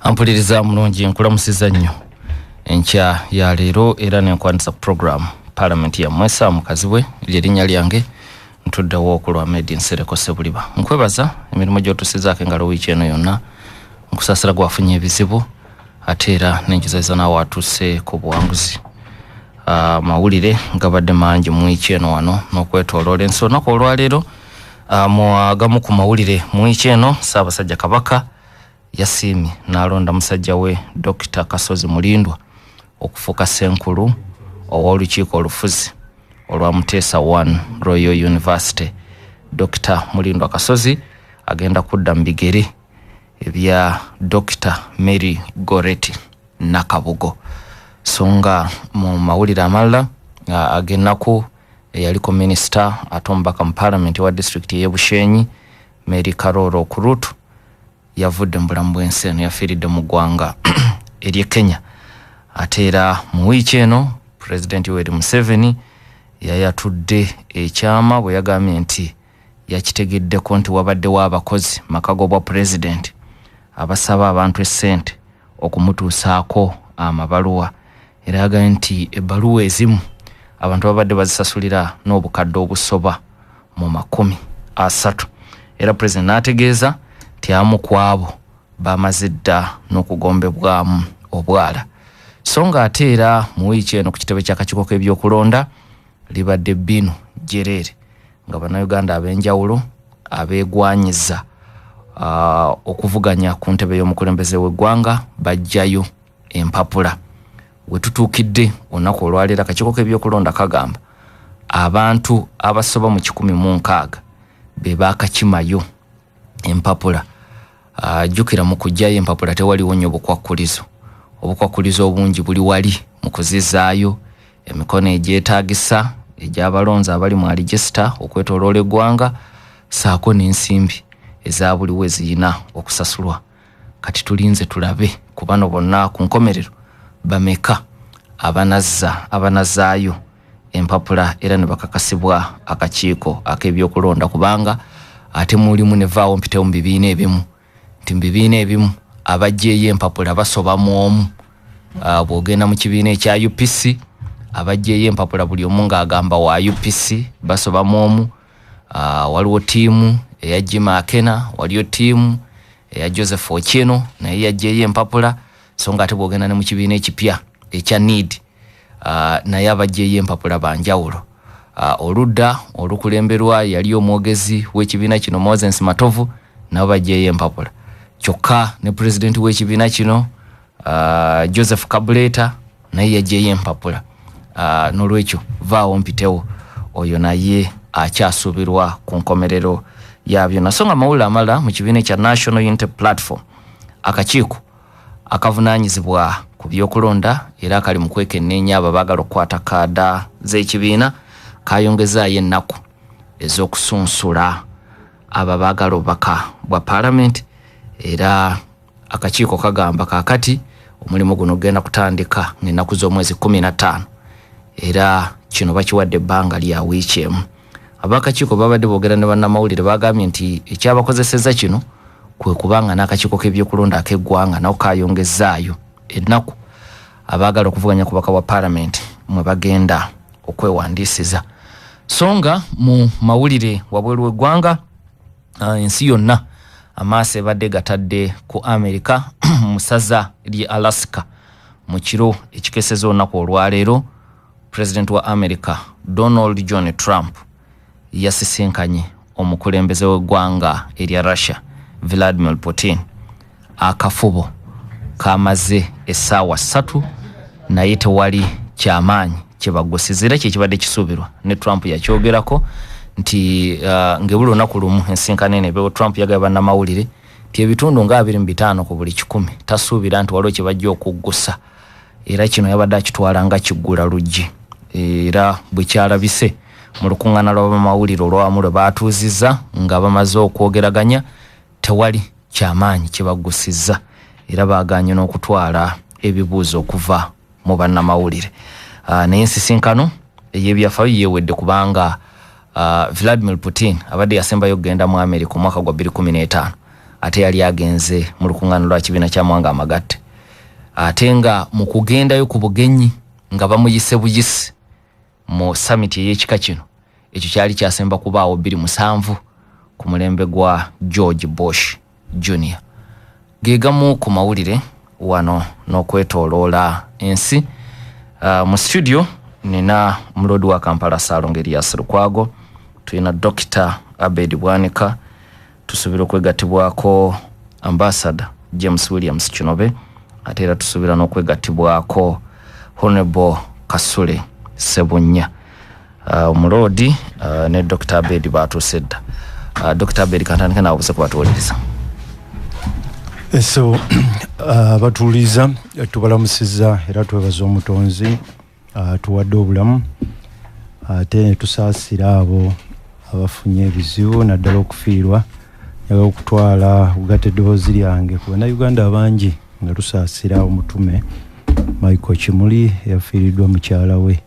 Ampuliriza mulungi nkulamusiza nnyo enkya ya leero era n'enkwanisa program Parliament ya Mwesa mukazibwe lyerinnya lyange ntuddewo okulwa Medi Nsereko Sebuliba nkwebaza emirimu gy'otusizaako engalo wiiki eno yonna nkusasira gwafunye ebizibu ate era n'enkizayiza naawe atuuse ku buwanguzi mawulire gabadde mangi mu wiiki eno wano n'okwetoloola ensi olunaku olwaleero mu agamu ku mawulire mu wiiki eno Ssaabasajja Kabaka yasiimye n'alonda musajja we Dr. Kasozi Mulindwa okufuuka ssenkulu ow'olukiiko olufuzi olwa Muteesa 1 Royal University. Dr. Mulindwa Kasozi agenda kudda mu bigere ebya Dr. Mary Goretti Nakabugo. Songa mu mawulire amalala agenako eyaliko minisita ate omubaka mu Parliament wa district y'e Bushenyi Mary Karoro Kurutu yavudde mu bulamu bw'ensi eno yafiiridde mu ggwanga ery'e Kenya. Ate era mu wiiki eno President Yoweri Museveni yayatudde ekyama bwe yagambye nti yakitegeddeko nti wabaddewo abakozi makago bwa President abasaba abantu essente okumutuusaako amabaluwa era yagambye nti ebbaluwa ezimu abantu babadde bazisasulira n'obukadde obusoba mu 30. Era President n'ategeeza nti amu ku abo bamaze dda n'okugombebwamu obwala. So nga ate era mu wiiki eno ku kitebe ky'akakiiko k'ebyokulonda libadde Bino Jerere nga bannayuganda ab'enjawulo abeegwanyiza okuvuganya ku ntebe y'omukulembeze w'eggwanga bajjayo empapula. We tutuukidde olunaku olwaleero akakiiko k'ebyokulonda kagamba abantu abasoba mu 160 be baakakimayo empapula. Jjukira mu kujjayo empapula tewaliwo nnyo bukwakkulizo. Obukwakkulizo obungi buli wali mu kuzizaayo emikono egyetaagisa egy'abalonzi abali mu aligesta okwetoloola eggwanga saako n'ensimbi eza buli we ziyina okusasulwa. Kati tulinze tulabe ku bano bonna ku nkomerero bameka abanazaayo empapula era ne bakakasibwa akakiiko ak'ebyokulonda kubanga ate mulimu ne vaawo mpitewo mu bibiina ebimu nti mu bibiina ebimu abajjeeyo empapula basoba mu omu. Bw'ogenda mu kibiina ekya UPC abajjeeyo empapula buli omu ng'agamba wa UPC basoba mu omu. Waliwo ttiimu eya Jim Akena, waliyo ttiimu eya Joseph Ochieno naye yajjeeyo empapula. So nga ate bw'ogenda ne mu kibiina ekipya ekya NEED naye abajjeeyo empapula banjawulo. Oludda olukulemberwa yali omwogezi w'ekibiina kino Moses Matovu nabo bajjeeyo empapula. Kyokka ne President w'ekibiina kino Joseph Kabuleta naye yajjeeyo empapula. N'olwekyo vaawo mpitewo oyo naye akyasuubirwa ku nkomerero yabyo. Nasonga mawulire amalala mu kibiina kya National Unity Platform akakiiko akavunaanyizibwa ku byokulonda era kali mu kwekenneenya abo baagala okukwata kaada z'ekibiina kayongezaayo ennaku ez'okusunsula abo baagala obubaka bwa Parliament. Era akakiiko kagamba kaakati omulimu guno genda kutandika n'ennaku z'omwezi 15 era kino bakiwadde ebbanga lya wiiki emu. Ab'akakiiko babadde boogera ne bannamawulire bagambye nti ekyabakozeseza kino kwe kubanga n'akakiiko k'ebyokulonda ak'eggwanga nawo kayongezaayo ennaku abaagala okuvuganya ku bubaka bwa Parliament mwe bagenda okwewandiisiza. So nga mu mawulire wabweru w'eggwanga ensi yonna amaaso ebadde gatadde ku America mu ssaza ly'e Alaska mu kiro ekikeseza olunaku olwaleero. President wa America Donald John Trump yasisinkanye omukulembeze w'eggwanga erya Russia Vladimir Putin. Akafubo kamaze essaawa 3 naye tewali kyamaanyi kyebagusizira kyekibadde kisuubirwa ne Trump yakyogerako nti ngebuli olunaku lumu ensinkano eno ebeewo Trump yagaba bannamawulire nti ebitundu nga 25 ku buli 100 tasuubira nti waliwo kye bajja okuggusa era kino yabadde akitwala nga kiggula luggi. Era bwe kyalabise mu lukuŋŋaana lw'abamawulire olwamu lwe baatuuzizza nga bamaze okwogeraganya tewali kyamaanyi kye baggusizza era baaganye n'okutwala ebibuuzo okuva mu bannamawulire. Naye ensisinkano ey'ebyafaayo yeewedde kubanga Vladimir Putin abadde yasembayo kugenda mu America omwaka gwa 2015 ate yali agenze mu lukuŋŋaana lwa kibiina kya Mwanga Amagatte ate nga mu kugendayo ku bugenyi nga bamuyise buyisi mu summit y'ekika kino ekyo kyali kyasemba kubaawo 2007 ku mulembe gwa George Bush Jr. Gegamu ku mawulire wano n'okwetooloola ensi. Mu studio nina mulodi wa Kampala Ssaalongo Erias Lukwago, tulina Dr. Abed Bwanika, tusubira okwegattibwako Ambassador James Williams Kinobe, ate era tusubira n'okwegattibwako Honorable Kasule Sebunya. Mulodi ne Dr. Abed batuuse dda. Dr. Abed kantandike naawe obuse kubatuwuliriza. So batuuliza tubalamusizza era twebaza omutonzi tuwadde obulamu ate tusaasira abo abafunye ebizibu naddala okufiirwa okutwala ugatte eddoboozi lyange ku bannayuganda abangi nga tusaasira omutume Michael Kimuli yafiiriddwa mukyala we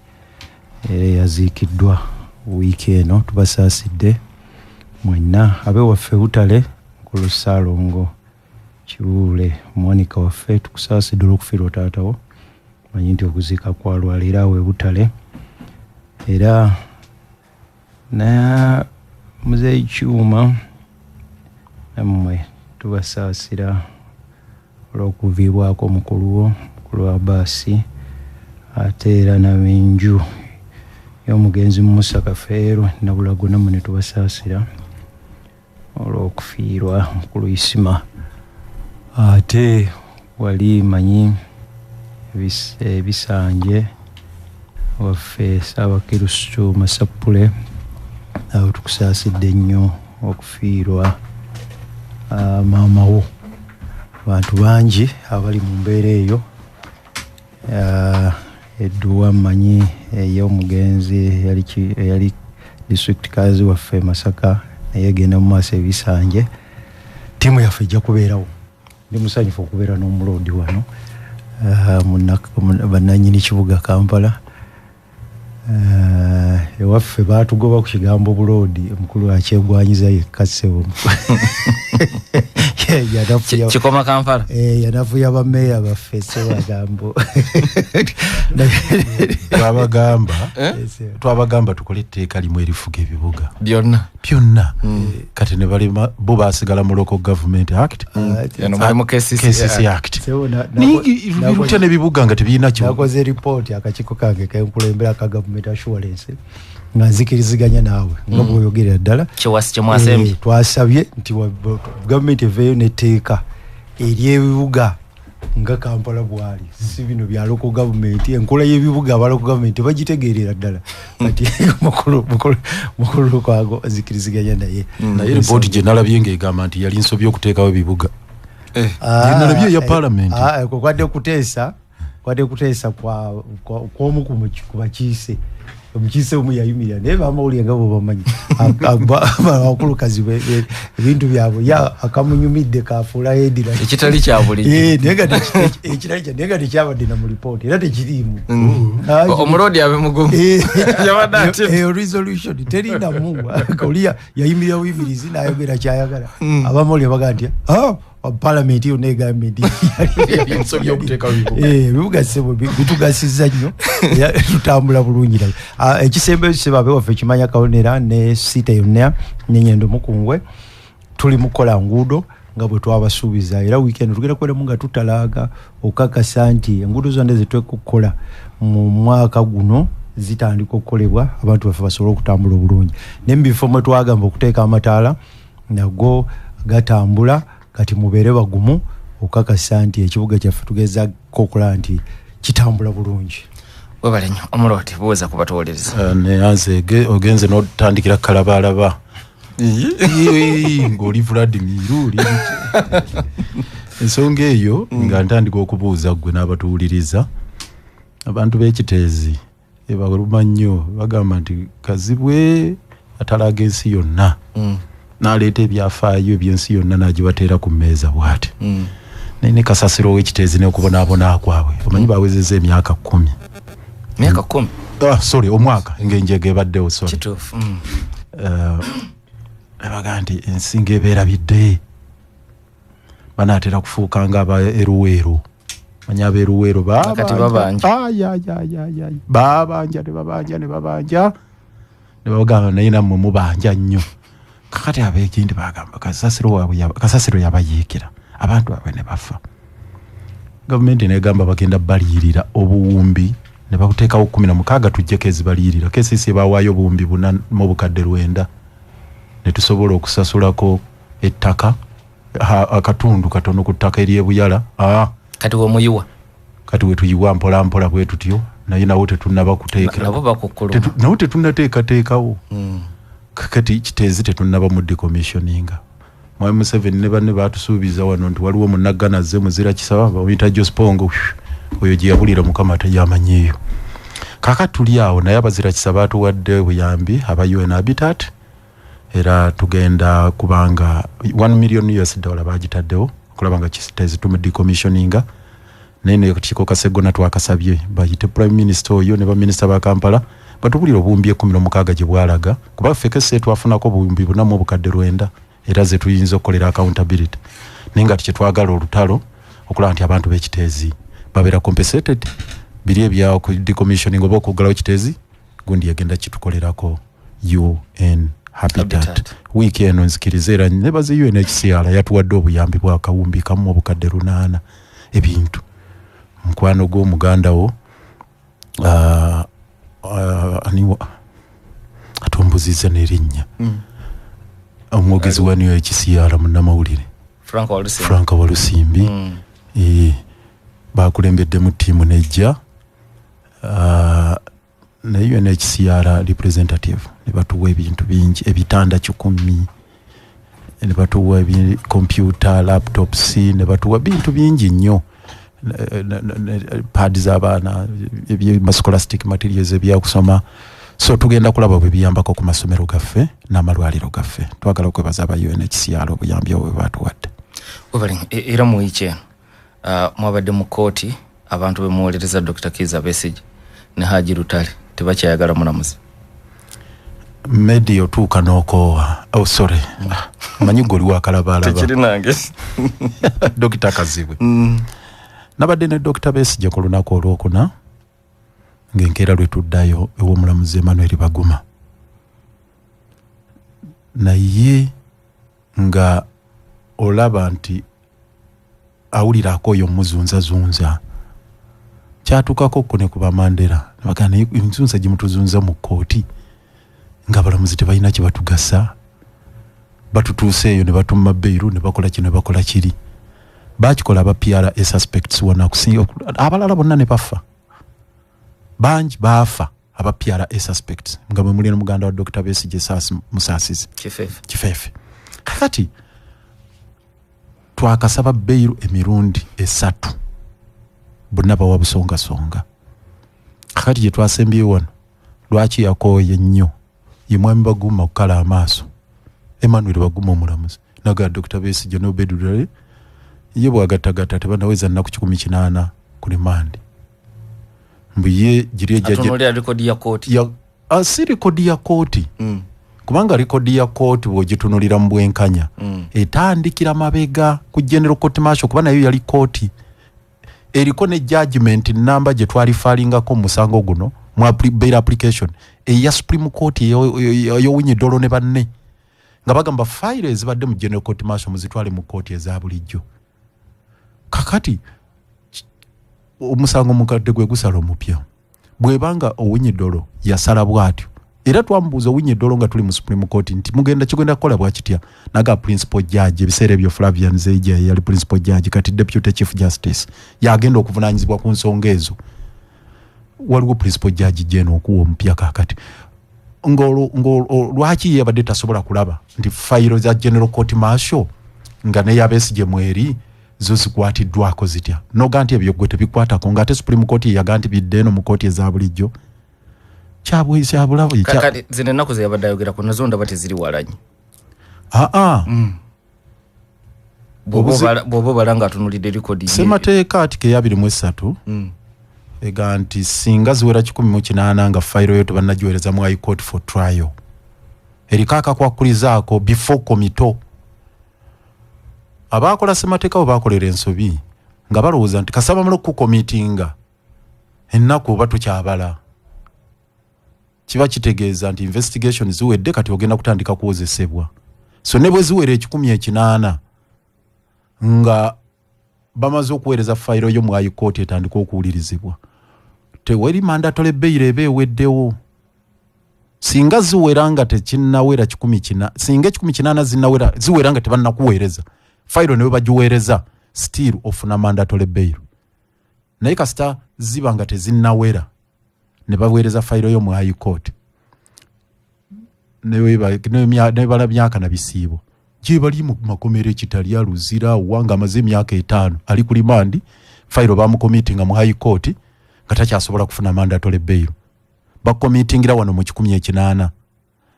yaziikiddwa wiiki eno. Tubasaasidde mwenna abewaffe Butale nkulu Ssaalongo Kibuule Monica waffe tukusaasidde olw'okufiirwa taatawo. Manyi nti okuziika kwalwalira we Butale era na Muzeeyi Kyuma nammwe tubasaasira olw'okuviibwako mukulu wa baasi ate era n'abenju y'omugenzi Musa Kafeero Nabulago nammwe ne tubasaasira olw'okufiirwa mukulu Isima. Ate wali manyi ebisanje waffe Ssaabakristu Masapule awo tukusaasidde nnyo okufiirwa maama wo. Abantu bangi abali mu mbeera eyo edduwa manyi ey'omugenzi yali district kazi waffe Masaka naye egenda mu maaso ebisanje. Ttiimu yaffe ejja kubeerawo. Ndi musanyufu okubeera n'omulodi wano bannannyini kibuga Kampala. Ewaffe baatugoba ku kigambo bulodi omukulu akyegwanyiza yekka ssebo kikoma Kampala yanafuya bameeya baffe sebagambo twabagamba tukole etteeka limu erifuga ebibuga byonna kati ne bali bo basigala mu Local Government Act KCC Act birutya n'ebibuga nga tebirina kyo. Nakoze report akakiiko kange kenkulembera ka government assurance nga nzikiriziganya naawe nga bw'oyogerera ddala kiwasi kyemwasembi twasabye nti gavumenti eveeyo n'etteeka ery'ebibuga nga Kampala bwali si bino bya local government. Enkola y'ebibuga aba local government bagitegeerera ddala kati mukulu Lukwago azikiriziganya naye report gye nalabye ng'egamba nti yali nsobye okuteekawo ebibuga nalabye ya parliament kwadde kuteesa kw'omu ku bakiise omukiise omu yayimirira naye bamawulire nga bo bamanyi abakulukazi ebintu byabwe akamunyumidde kafuula hedira ekitali kya bulijjo naye nga tekyabadde na mu lipooti era tekiriimu omulodi abe mugumu resolution terinamu kawuliya yayimirira buyimirizi n'ayogera kyayagala abamawulire baga nti Parliament yonna egambye nti ebibuga ssebo bitugasiza nnyo tutambula bulungi. Ekisembe kiseba waffe kimanya Kabonera ne site yonna n'Ennyendo Mukungwe tuli mukola nguudo nga bwe twabasuubiza era weekend tugenda kweramu nga tutalaaga okukakasa nti enguudo zonna zetwekukola mu mwaka guno zitandika okukolebwa abantu baffe basobole okutambula obulungi. Ne mu bifo mwe twagamba okuteeka amataala nago gatambula kati mubeere bagumu okukakasa nti ekibuga kyaffe tugezaako okulaba nti kitambula bulungi. Webale nnyo omulodi buweza kubatuwuliriza. Neyanze ogenze n'otandikira Kalabalaba ng'oli Vladimir oli ensonga eyo nga ntandika okubuuza gwe n'abatuwuliriza abantu b'ekiteezi ebaluma nnyo bagamba nti Kazibwe atalaga ensi yonna n'aleeta ebyafaayo eby'ensi yonna n'agibateera ku mmeeza bw'ati naye ne Kasasiro ow'ekiteezi n'okubonaabona kwabwe omanyi bawezezza emyaka 10. Myaka 10? Omwaka ng'enjega ebaddewo kituufu. Baga nti ensi ng'ebeera bidde banatera kufuuka nga aba eruweero manya abeeruweero babanja ne babanja ne bagamba naye nammwe mubanja nnyo kakati abeekindi bagamba kasasiro yabayiikira abantu abwe ne bafa gavumenti negamba bagenda baliyirira obuwumbi ne bakuteekawo 16 tujjeko ezibaliyirira KCC bawaayo obuwumbi 4.9 ne tusobola okusasulako ettaka akatundu katono ku ttaka eryebuyala kati womuyiwa kati wetuyiwa mpola mpola bwe tutyo naye nawo tetunnaba kuteekera nawo tetunnateekateekawo kati kiteezi tetunnaba mu decommissioninga Mwai Museveni ne banne baatusuubiza wano nti waliwo munnagganazze muzira kisaba bamuyita Jospongo oyo gye yabulira mukama teyamanyiiyo kakati tuli awo naye abazira kisaba atuwadde obuyambi aba UN Habitat era tugenda kubanga $1 million bagitaddewo okulaba nga kiteezi tumu decommissioninga naye kiko Kasegona twakasabye bayite Prime Minister oyo ne ba Minister ba Kampala batubulira obuwumbi 16 gye bwalaga kuba fekese twafunako obuwumbi 4.9 era ze tuyinza okukolera accountability nenga tikitwagala olutalo okulaba nti abantu b'ekiteezi babeera compensated biri ebyawo ku decommissioning oba okugalawo ekiteezi gundi yagenda kitukolerako UN Habitat. Wiki eno nzikiriza era ne bazi UNHCR yatuwadde obuyambi bwa kawumbi kamu obukadde 8 ebintu mukwano gw'omuganda wo aniwa atombuziza n'erinnya omwogezi wa UNHCR munnamawulire Frank Walusimbi bakulembedde mu ttiimu nejja ne UNHCR representative ne batuwa ebintu bingi ebitanda 10 ne batuwa computer laptops ne batuwa bintu bingi nnyo pads z'abaana scholastic materials ebyakusoma so tugenda kulaba bwe biyambako ku masomero gaffe n'amalwaliro gaffe twagala okwebaza aba UNHCR obuyambi obwe batuwadde era mu weekend mwabadde mu kooti abantu bemuwolereza Dr. Kizza Besigye ne Haji Rutale tebakyayagala mulamuzi medio tuuka n'okoowa sorry manyi goli wakalabalaba tekiri nange Dr. Kazibwe nabadde ne Dr. Besigye ku lunaku olwokuna ng'enkeera lwe tuddayo ew'omulamuzi Emmanuel Baguma naye nga olaba nti awulirako oyo muzunzazunza kyatuukako kko ne kuba Mandela bagana enzunza gye mutuzunza mu kkooti ng'abalamuzi tebalina kye batugasa batutuuseeyo ne batumma Beiru ne bakola kino ne bakola kiri bakikola aba PRA suspects wano akusinga abalala bonna ne bafa bangi baafa aba PRA suspects nga mwe muli n'omuganda wa Dr. Besigye Musaasizi Kifeefe kakati twakasaba Beiru emirundi 3 bonna bawa busongasonga kakati gye twasembye wano lwaki yakooye nnyo ye mwami Baguma okukala amaaso Emmanuel Baguma omulamuzi naga Dr. Besigye n'Obedulale ye bwagattagatta tebanaweza nnaku 18 ku rimandi mbuye giri atunulira rekodi ya kooti si rekodi ya kooti kubanga rekodi ya kooti bw'ogitunulira mu bwenkanya etandikira mabega ku General Court Martial kuba nayo yali kooti eriko ne judgment namba gye twali falingako musango guno mu bail application eya Supreme Court ey'owinyi dolo ne banne nga bagamba file ezibadde mu General Court Martial muzitwale mu kooti eza bulijjo kakati omusango mukadde gwe gusala omupya bwebanga owinyi dolo yasala bwatyo era twambuuza owinyi dolo nga tuli mu Supreme Court nti kigenda kukola bwakitya naga principal judge ebiseera ebyo Flavian Zeija yali principal judge kati deputy chief justice yagenda okuvunaanyizibwa ku nsonga ezo waliwo principal judge jeno okuwa omupya kakati lwaki yabadde tasobola kulaba nti fayiro za General Court Martial nga ne Besigye mweri zo zikwatiddwako zitya noga nti ebyo gwe tebikwatako nga ate Supreme Court yaga nti bidde eno mu kooti eza bulijjo kyabulawo kakati zino ennaku ze yabadde ayogera ku nazo ndaba teziri walanyi bw'oba obala ng'atunulidde likodi ssemateeka ati ke 23 ega nti singa ziwera 18 nga fayiro yo tebannagiweereza mu High Court for trial eriko akakwakulizaako before komito abakola semateeka bo bakolera ensobi nga balowooza nti kasaba mulo kukomitinga ennaku oba tukyabala kiba kitegeeza nti investigation ziwedde kati ogenda kutandika kuwozesebwa so ne bwe ziwera 1,800 nga bamaze okuweereza fayiro yo mu high court etandika okuwulirizibwa teweri mandatory bail ebe eweddewo singa ziwera nga tekinnawera 1,800 singa 1,800 zinawera ziwera nga tebannakuweereza fayiro ne bagiweereza still ofuna mandatory bail naye kasita ziba nga tezinnawera ne baweereza fayiro yo mu high court ne bala myaka na bisiibo gye bali mu makomero ekitali aluzira wanga amaze emyaka 5 ali ku rimandi fayiro bamukomitinga mu high court nga takyasobola kufuna mandatory bail bakomitingira wano mu 1,800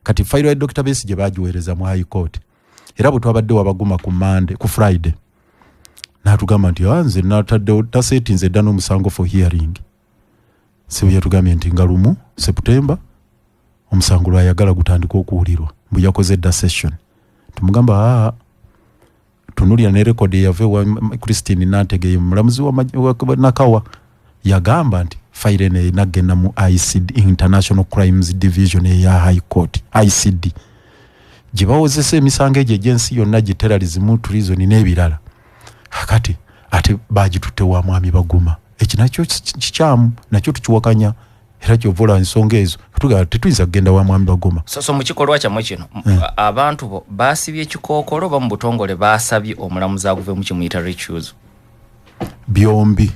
kati fayiro ya Dr. Besigye bagiweereza mu high court era bwe twabadde wabaguma ku Monday ku Friday n'atugamba nti nze natadde tasetinze dda n'omusango for hearing siwe yatugambye nti nga lumu September omusango lwayagala gutandika okuwulirwa mbu yakoze dda session tumugamba tunulira ne record yave wa Christine Nantegeye mulamuzi wa Nakawa yagamba nti fayire ne nagenda mu ICD International Crimes Division ya High Court ICD gibawozese emisango egy'ensi yonna gi terrorism treason n'ebirala kati ate bagitutte wa mwami Baguma ekinakyo kikyamu nakyo tukiwakanya era kyovola ensonga ezo tetuyinza kugenda wa mwami Baguma so mu kikolwa kyamwe kino abantu bo basibye ekikookolo ba mu butongole basabye omulamuzi aguve mu kimuyita recuse byombi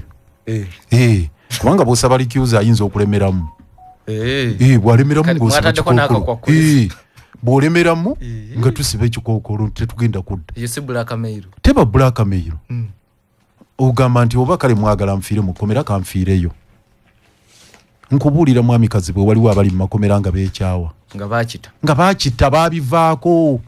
kubanga bw'osaba recuse ayinza okulemeramu bw'alemeramu ng'osaba ekikookolo bw'olemeramu nga tusiba ekikookolo tetugenda kudda teba blackmail ogamba nti oba kale mwagala nfiire mukomera kanfiireyo nkubuulira mwami Kazibwe waliwo abali mu makomera nga beekyawa nga baakita baabivaako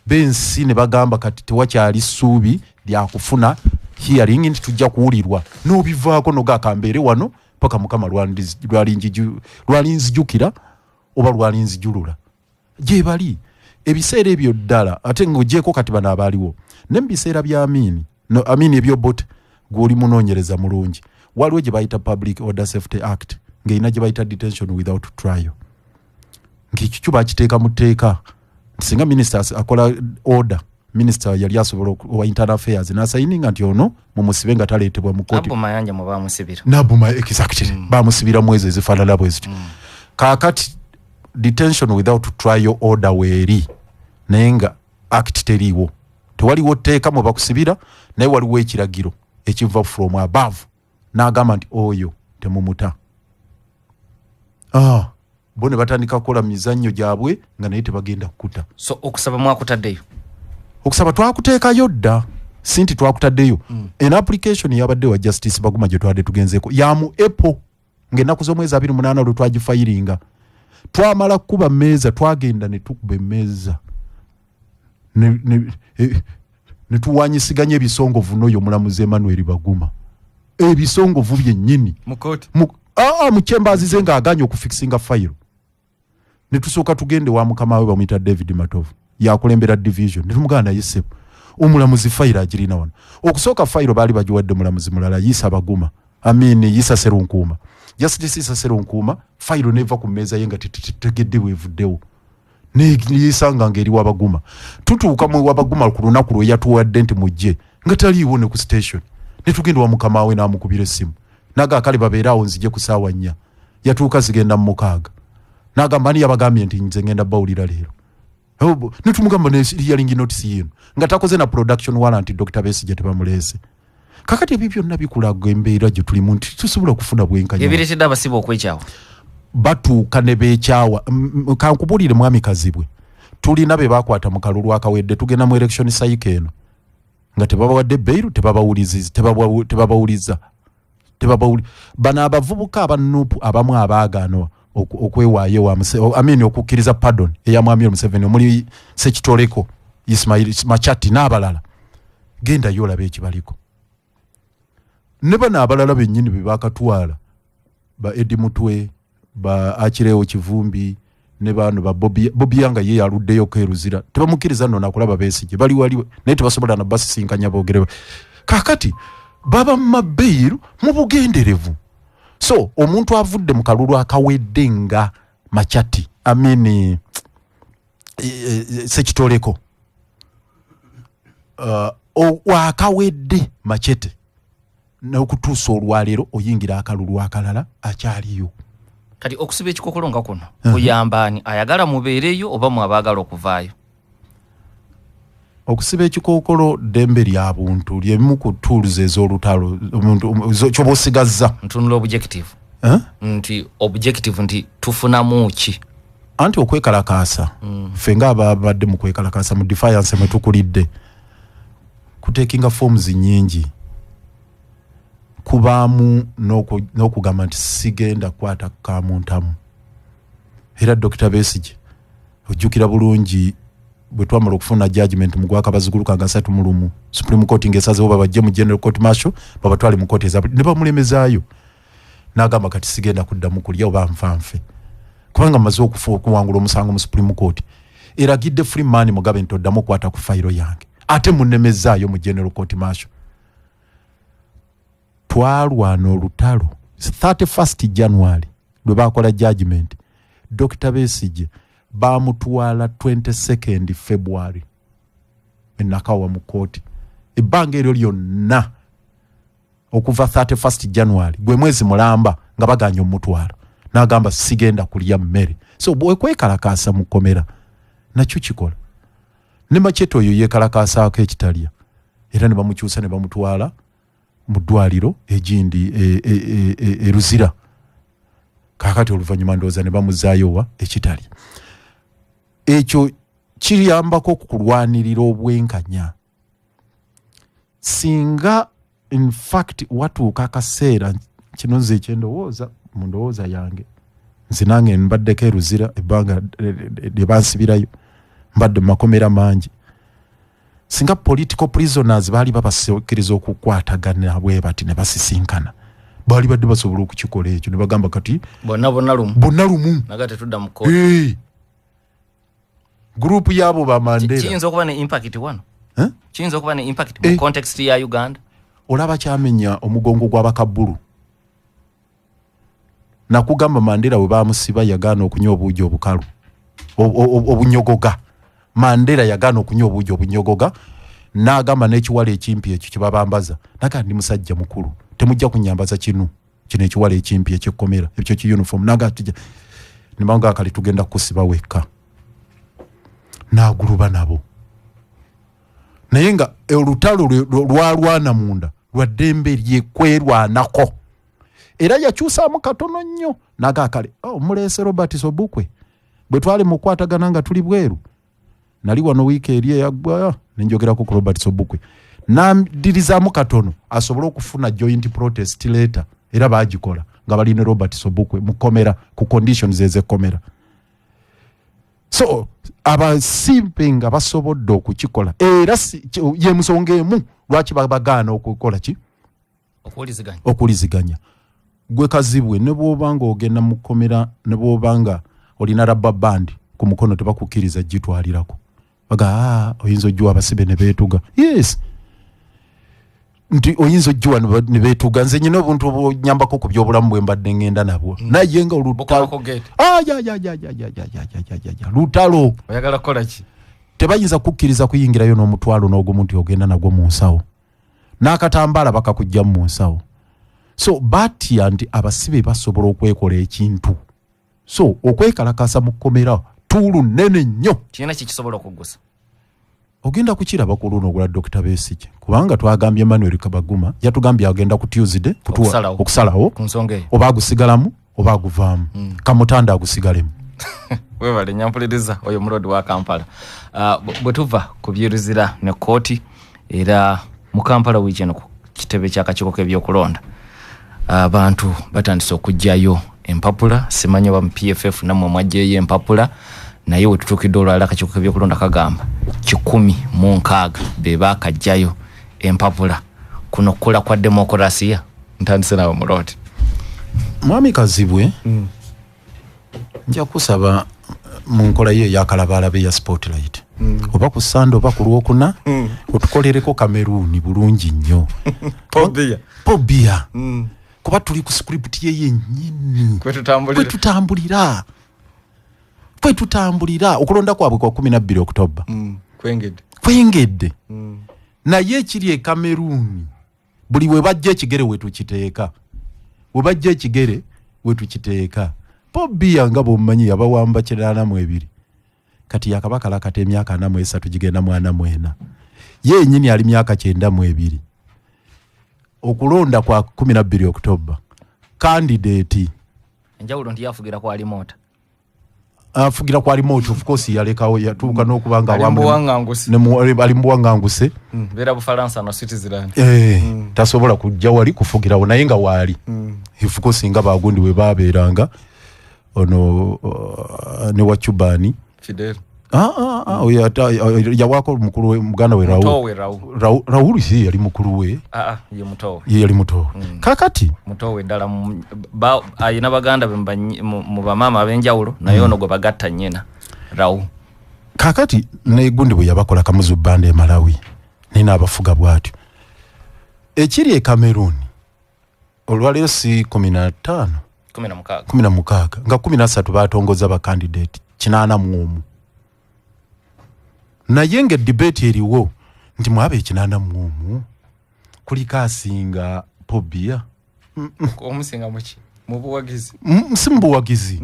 bensi ne bagamba kati tewakyali ssuubi lyakufuna hearing nti tujja kuwulirwa n'obivaako nogakambeere wano paka mukama lwalinzijukira oba lwalinzijulula gye bali ebiseera ebyo ddala ate ng'ogyeko kati bano abaaliwo ne mu biseera bya Amini ebyobote gw'oli munoonyereza mulungi waliwo gye bayita Public Order Safety Act ng'erina gye bayita detention without trial ng'ekyo kyo bakiteeka mu tteeka singa ministers akola order minister yali asobola wa internal affairs n'asayininga nti ono mumusibe nga taleetebwa mu kkooti Mayanja mu bamusibira exactly bamusibira mwezi ezifaanana bwezityo kaakati detention without trial order weeri naye nga act teriiwo tewaliwo tteeka mwe bakusibira naye waliwo ekiragiro ekiva from above n'agamba nti oyo temumuta bo ne batandika kukola mizannyo gyabwe nga naye tebagenda kukuta so okusaba mwakutaddeyo okusaba twakuteekayo dda sinti twakutaddeyo en application yabadde wa Justice Baguma gye twadde tugenzeeko ya mu April ng'ennaku z'omwezi 28 lwe twagifayiringa twamala kuba mmeeza twagenda ne tukuba emmeeza ne tuwanyisiganya ebisongovu n'oyo omulamuzi Emmanuel Baguma ebisongovu byennyini mu chambers ze ng'aganya okufikisinga fayiro ne tusooka tugende wa mukama we bamuyita David Matovu yakulembera division ne tumugana naye ssebo omulamuzi fayiro agirina wano okusooka fayiro baali bagiwadde mulamuzi mulala Yisa Baguma Yisa Serunkuuma Justice Yisa Serunkuuma fayiro neva ku mmeeza ye nga tegedde bwevuddewo neyisanga ngeri wabaguma tutuuka mu wabaguma ku lunaku lwe yatuwadde nti mujje nga taliiwo ne ku station ne tugenda wa mukama we n'amukubira essimu naga akali babeeraawo nzije ku ssaawa 4 yatuuka zigenda mu 6 n'agamba ani yabagambye nti nze ngenda bawulira leero ne tumugamba ne hearing notice yino nga takoze na production warrant Dr. Besigye tebamuleese kakati ebyo byonna bikulaga embeera gye tulimu nti tusobola kufuna bwenkanya ebireetedde abasiba okwekyawa batuuka ne beekyawa kankubulire mwami Kazibwe tulina be bakwata mu kalulu akawedde tugenda mu election cycle eno nga tebabawadde bail tebabawuliza bano abavubuka abanupu abamu abaagaano okwewaayo okukkiriza pardon eya mwami Museveni omuli Sekitoleko Ismail Machati n'abalala genda yolaba ekibaliko ne bano abalala bennyini be bakatwala ba Edi Mutwe ba Akirewo Kivumbi ne bano ba Bobby Yanga ye yaluddeyo keruzira tebamukiriza nno nakulaba Besigye bali wali naye tebasobola na basi sinkanya boogere kakati baba mabeeru mu bugenderevu so omuntu avudde mu kalulu akawedde nga Machati amini sekitoleko wakawedde Machete n'okutuusa olwaleero oyingira akalulu akalala akyaliyo kati okusiba ekikokolo nga kuno kuyambaani ayagala mubeereyo oba mwabagala okuvaayo okusiba ekikokolo dembe lya buntu lyemu ku tools ez'olutalo omuntu kyoba osigazza ntunula objective nti objective nti tufunamu ki anti okwekalakaasa ffe nga abadde mu kwekalakaasa mu defiance mwe tukulidde kutekinga forms nyingi kubaamu n'okugamba nti sigenda kukwata kamuntamu era Dr. Besigye ojjukira bulungi bwe twamala okufuna judgment mu gwakabazigulu kanga 3 mu lumu Supreme Court ng'esazeewo babajje mu General Court Martial babatwale mu kooti ne bamulemezaayo n'agamba kati sigenda kuddamu kulya oba nfanfe kubanga maze okuwangula omusango mu Supreme Court eragidde Freeman Mugabe nti oddamu okukwata ku fayiro yange ate munnemezaayo mu General Court Martial twalwana olutalo 31st January lwe bakola judgment Dr. Besigye bamutwala 22nd February enakawa mu kooti ebbanga eryo lyonna okuva 31st January gwe mwezi mulamba nga baganya omutwala n'agamba sigenda kulya mmere so bwekwekalakaasa mu kkomera nakyo kikola ne Machete oyo yeekalakaasaako ekitalya era ne bamukyusa ne bamutwala mu ddwaliro egindi eruzira kakati oluvannyuma ndowooza ne bamuzaayowa ekitalya ekyo kiyambako okukulwanirira obwenkanya singa in fact watuuka akaseera kino nze ekyendowooza mu ndowooza yange nze nange mbaddeko eruzira ebbanga lye bansibirayo mbadde mu makomera mangi singa political prisoners baali babasikiriza okukwatagana bwe bati ne basisinkana baali badde basobola okukikola ekyo ne bagamba kati bonna lumu nagate tudda mu kooti group yabo ba Mandela kiyinza okuba ne impact wano kiyinza okuba ne impact mu context ya Uganda olaba kyamenya omugongo gw'abakabbulu nakugamba Mandela we bamusiba yagaana okunywa obuugi obukalu obunyogoga Mandela yagaana okunywa obuugi obunyogoga n'agamba n'ekiwala ekimpi ekyo kye babambaza naga ndi musajja mukulu temujja kunyambaza kino ekiwala ekimpi ekyekkomera ekyo ki uniform naga tija nimanga akali tugenda kusiba wekka n'aguluba nabo naye nga olutalo lwalwana munda lwa ddembe lyekwerwanako era yakyusaamu katono nnyo nagakale muleese Robert Sobukwe bwe twali mu kwatagana nga tuli bweru nali wano wiiki eri eyagwa nenjogerako ku Robert Sobukwe nandirizaamu katono asobole okufuna joint protest letter era baagikola nga bali ne Robert Sobukwe mu kkomera ku conditions ez'ekkomera so abasimpe nga basobodde okukikola era ye musonga emu lwaki babagaana okukola ki okuwuliziganya gwe kazibwe ne bw'obanga ogenda mu kkomera ne bw'obanga olina rubber band ku mukono tebakukkiriza gitwalirako baga oyinza ojjuwa abasibe ne beetuga yes nti oyinza ojjuwa ne beetuga nze nyina obuntu obonyambako ku byobulamu bwe mbadde ngenda nabwo naye nga olutalo lutalo oyagala kukola ki tebayinza kukkiriza kuyingirayo n'omutwalo n'ogumu nti ogenda nagwo mu nsawo n'akatambaala bakakujja mu nsawo so batya nti abasibe basobola okwekola ekintu so okwekalakasa mu kkomera tuulu nnene nnyo kirina kikisobola okuggusa ogenda kukiraba ku luno ogula Dr. Besigye kubanga twagambye Emmanuel Kabaguma yatugambye agenda ku Tuesday okusalawo ku nsonga eyo oba agusigalamu oba aguvaamu kamutanda agusigalemu webale nyampuliriza oyo mulodi wa Kampala bwe tuva ku byeruzira ne kooti era mu Kampala wiikino ku kitebe ky'akakiiko k'ebyokulonda abantu batandise okujjayo empapula simanyi ba PFF namwe mwajjayo empapula naye we tutuukidde olwala akakiiko k'ebyokulonda kagamba 16 be baakajjayo empapula kuno kula kwa demokrasiya ntandise nawe mulodi mwami Kazibwe nja kusaba munkola ye yakalabalabe ya Spotlight oba ku Sande oba ku Lwokuna otukolereko Cameroon bulungi nnyo Pobia kuba tuli ku script ye yennyini kwetutambulira okulonda kwabwe kwa 12 Oktoba kwengedde naye ekiri e Cameroon buli we bajja ekigere wetukiteeka Pobia nga bw'omanyi yabawamba 82 kati yakabaka lakata emyaka 43 gigenda mwana mwena ye nyini ali myaka 92 okulonda kwa 12 Oktoba candidate njawulo ndi yafugira kwa remote afugira kwa remote of course yalekawo yatuuka n'okubanga alimbuwanganguse bera Bufaransa no Switzerland tasobola kujja wali kufugirawo naye nga wali of course nga bagundi we babeeranga ono ne wachubani Fidel yawako mukuru we muganda we Raul si yali mukuru we ye mutowe yali mutowe kakati mutowe ndala ayina baganda mu bamama abenjawulo naye ono gwe bagatta nyina Raul kakati ne gundi bwe yabakola kamuzu bande Malawi nina abafuga bwatyo ekiri e Cameroon olwalero si 16 nga 13 batongoza ba candidate 81 naye nga debate eriwo nti mwabe 81 kulika asinga Pobia omusinga muki mubuwagizi simbuwagizi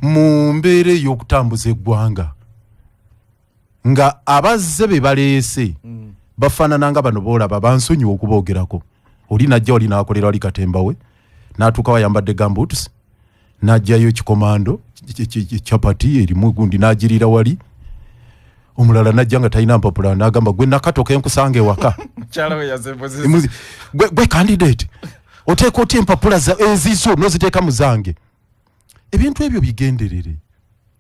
mu mbeere y'okutambuza eggwanga nga abazze be baleese bafaanana nga bano boolaba bansonyiwa okuboogerako oli najja oli n'akolera wali Katembawe n'atuuka wayambadde gamboots n'ajjayo ekikomando chapati erimu gundi n'agirira wali omulala najja nga talina mpapula n'agamba gwe nakatoka enkusanga ewaka gwe candidate oteeka otya empapula ezizo n'oziteeka mu zange ebintu ebyo bigenderere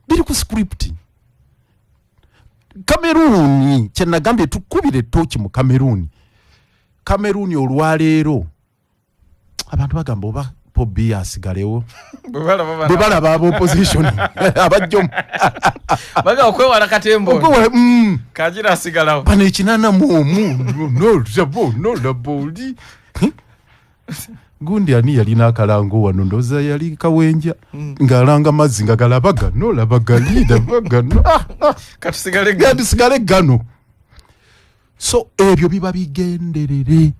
biri ku script Cameroon kyenagambye tukubire ettooki mu Cameroon olwaleero abantu bagamba oba Pobia asigalewo bwe balaba aba opposition abajjomu baga okwewala Katembo kajira asigalawo bano ekinana no laboli gundi ani yalina akalango wano ndoza yali Kawenja ng'alanga mazzi nga galabaga no labagalida bagano katusigale gano so ebyo biba bigenderere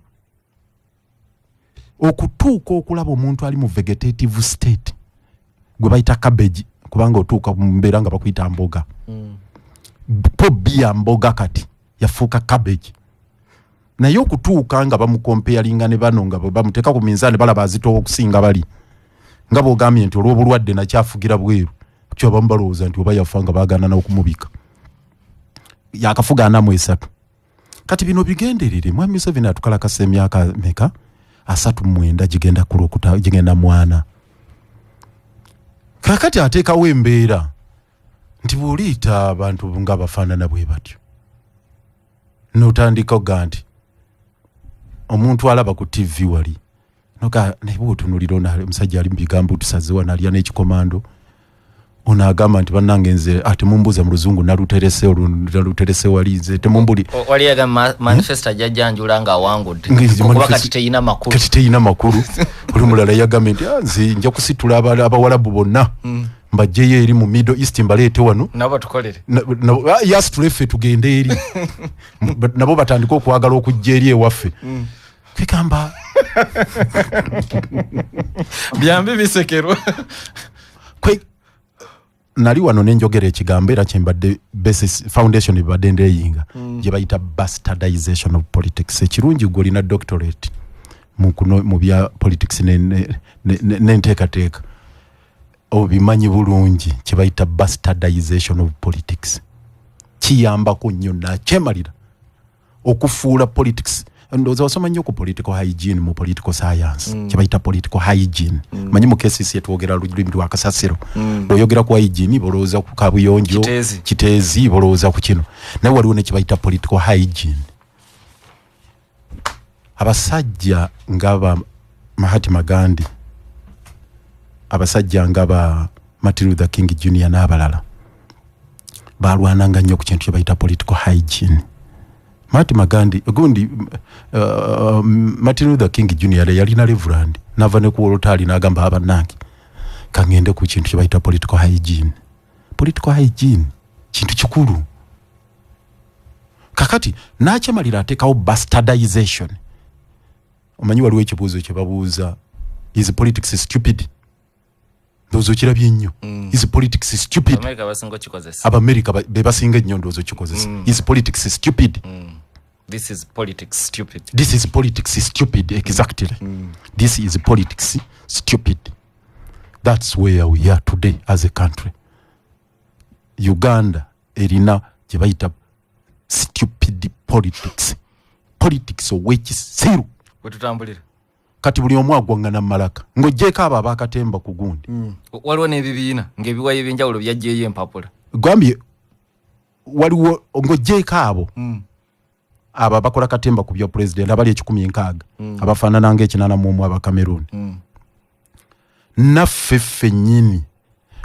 okutuuka okulaba omuntu ali mu vegetative state gwe bayita cabbage kubanga otuuka mu mbeera nga bakuyita mboga Pobia mboga kati yafuuka cabbage naye okutuuka nga bamukompeyalinga ne bano nga bamuteeka ku minzaani balaba azitowa okusinga bali nga bw'ogambye nti olw'obulwadde nakyafugira bweru kyo abamu balowooza nti oba yafa nga baagaana n'okumubika yakafuga 43 kati bino bigenderere mwami Museveni atukalakasa emyaka meka 39 gigenda kulokuta gigenda mwana kakati ateekawo embeera nti bw'oliita abantu nga bafaanana bwe batyo n'otandika oganti omuntu alaba ku TV wali noka naye bw'otunuulira omusajja ali mu bigambo tusazewa nalya n'ekikomando onagamba nti bannange nze ate mumbuuza mu luzungu naluterese wali nze temumbuli wali yaga manifesto jajjanjula nga awangudde kuba kati teyina makulu oli mulala yagambye nti nze nja kusitula abawalabu bonna mbajjeyo eri mu Middle East mbaleete wano nabo tukolere yasi tuleffe tugende eri nabo batandika okwagala okujja eri ewaffe kwegamba byambi bisekerwa nali wano nenjogera ekigambo era kyembadde basis foundation ebadde ndeyinga gye bayita bastardization of politics ekirungi gwe olina doctorate mu bya politics n'enteekateeka obimanyi bulungi kye bayita bastardization of politics kiyambako nnyo nakyemalira okufuula politics ndowooza wasoma nnyo ku political hygiene mu political science kye bayita political hygiene manyi mu KCC twogera olulimi lwa kasasiro oyogera ku hygiene bolowooza ku kabuyonjo kiteezi bolowooza ku kino naye waliwo ne kye bayita political hygiene abasajja ng'aba Mahatma Gandhi abasajja ng'aba Martin Luther King Jr. n'abalala balwananga nnyo ku kintu kye bayita political hygiene. Mahatma Gandhi gundi Martin Luther King Jr. yalina Reverend nava ne ku olotali n'agamba abannange kangende ku kintu kye bayita political hygiene. Political hygiene kintu kikulu. Kakati n'akyamalira ateekawo bastardization. Omanyi waliwo ekibuuzo kye babuuza, is politics stupid? Ndowooza okirabye nnyo. Is politics stupid? Abamerika be basinga ennyo ndowooza okikozesa. Is politics stupid? This is politics stupid. This is politics stupid, exactly. This is politics stupid. That's where we are today as a country. Uganda erina gye bayita stupid politics. Politics ow'ekisiru. Wetutambulira. Kati buli omu agwangana malaka. Ng'oggyeko abo abakatemba ku gundi. Waliwo n'ebibiina ng'ebiwayi eby'enjawulo byajjeeyo empapula. Gwambye waliwo ng'oggyeko abo. Aba bakola katemba ku bya president abali 16 abafaanana ng'ekinana mu aba Cameroon. Naffe ffennyini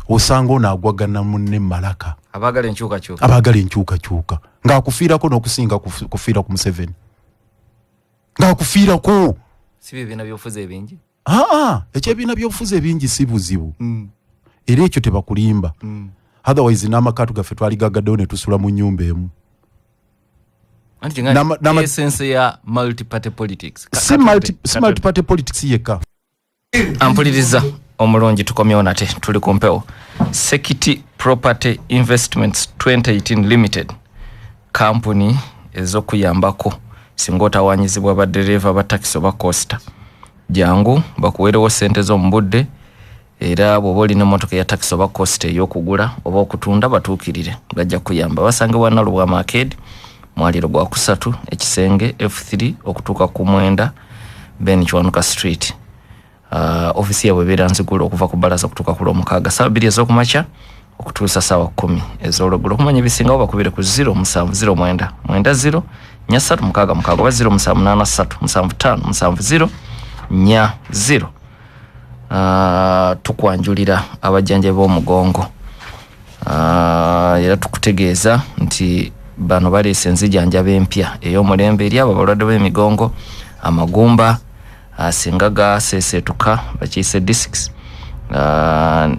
osanga onaagwagana munne malaka. Abagala enkyukakyuka. Abagala enkyukakyuka. Ng'akufiirako n'okusinga kufiira ku Museveni. Ng'akufiirako. Si bibiina by'obufuzi ebingi? Ekyebiina by'obufuzi ebingi si buzibu. Era ekyo tebakulimba. Otherwise n'amakaatu gaffe twaligagaddewo ne tusula mu nnyumba emu. Essence ya multi-party politics. Si multi-party politics yeka. Ampuliriza omulungi tukomyewo nate tuli ku mpewo. Sekiti Property Investments 2018 Limited company ez'okuyambako singa otawanyizibwa baddereeva ba taxi oba coaster. Jangu bakuweerewo ssente z'omu budde era bw'oba olina emmotoka ya taxi oba coaster ey'okugula oba okutunda batuukirire bajja kuyamba. Basangibwa Nalubwa Arcade mwaliro gwa kusatu ekisenge F3 okutuuka ku 9 Ben Chwanuka Street. Ofisi yaabwe ebeera nzigula okuva ku bbalaza okutuuka ku Lwomukaaga ssaawa 2 ez'okumakya okutuusa ssaawa 10 ez'olweggulo. Okumanya ebisingawo bakubire ku 0709 90 nyasatu mukaaga mukaaga oba 0783 75 40. Tukwanjulira abajjanjabi b'omugongo era tukutegeeza nti bano baleese enzijanjaba empya ey'omulembe eri abo abalwadde b'emigongo amagumba singa gaseeseetuka bakiyise discs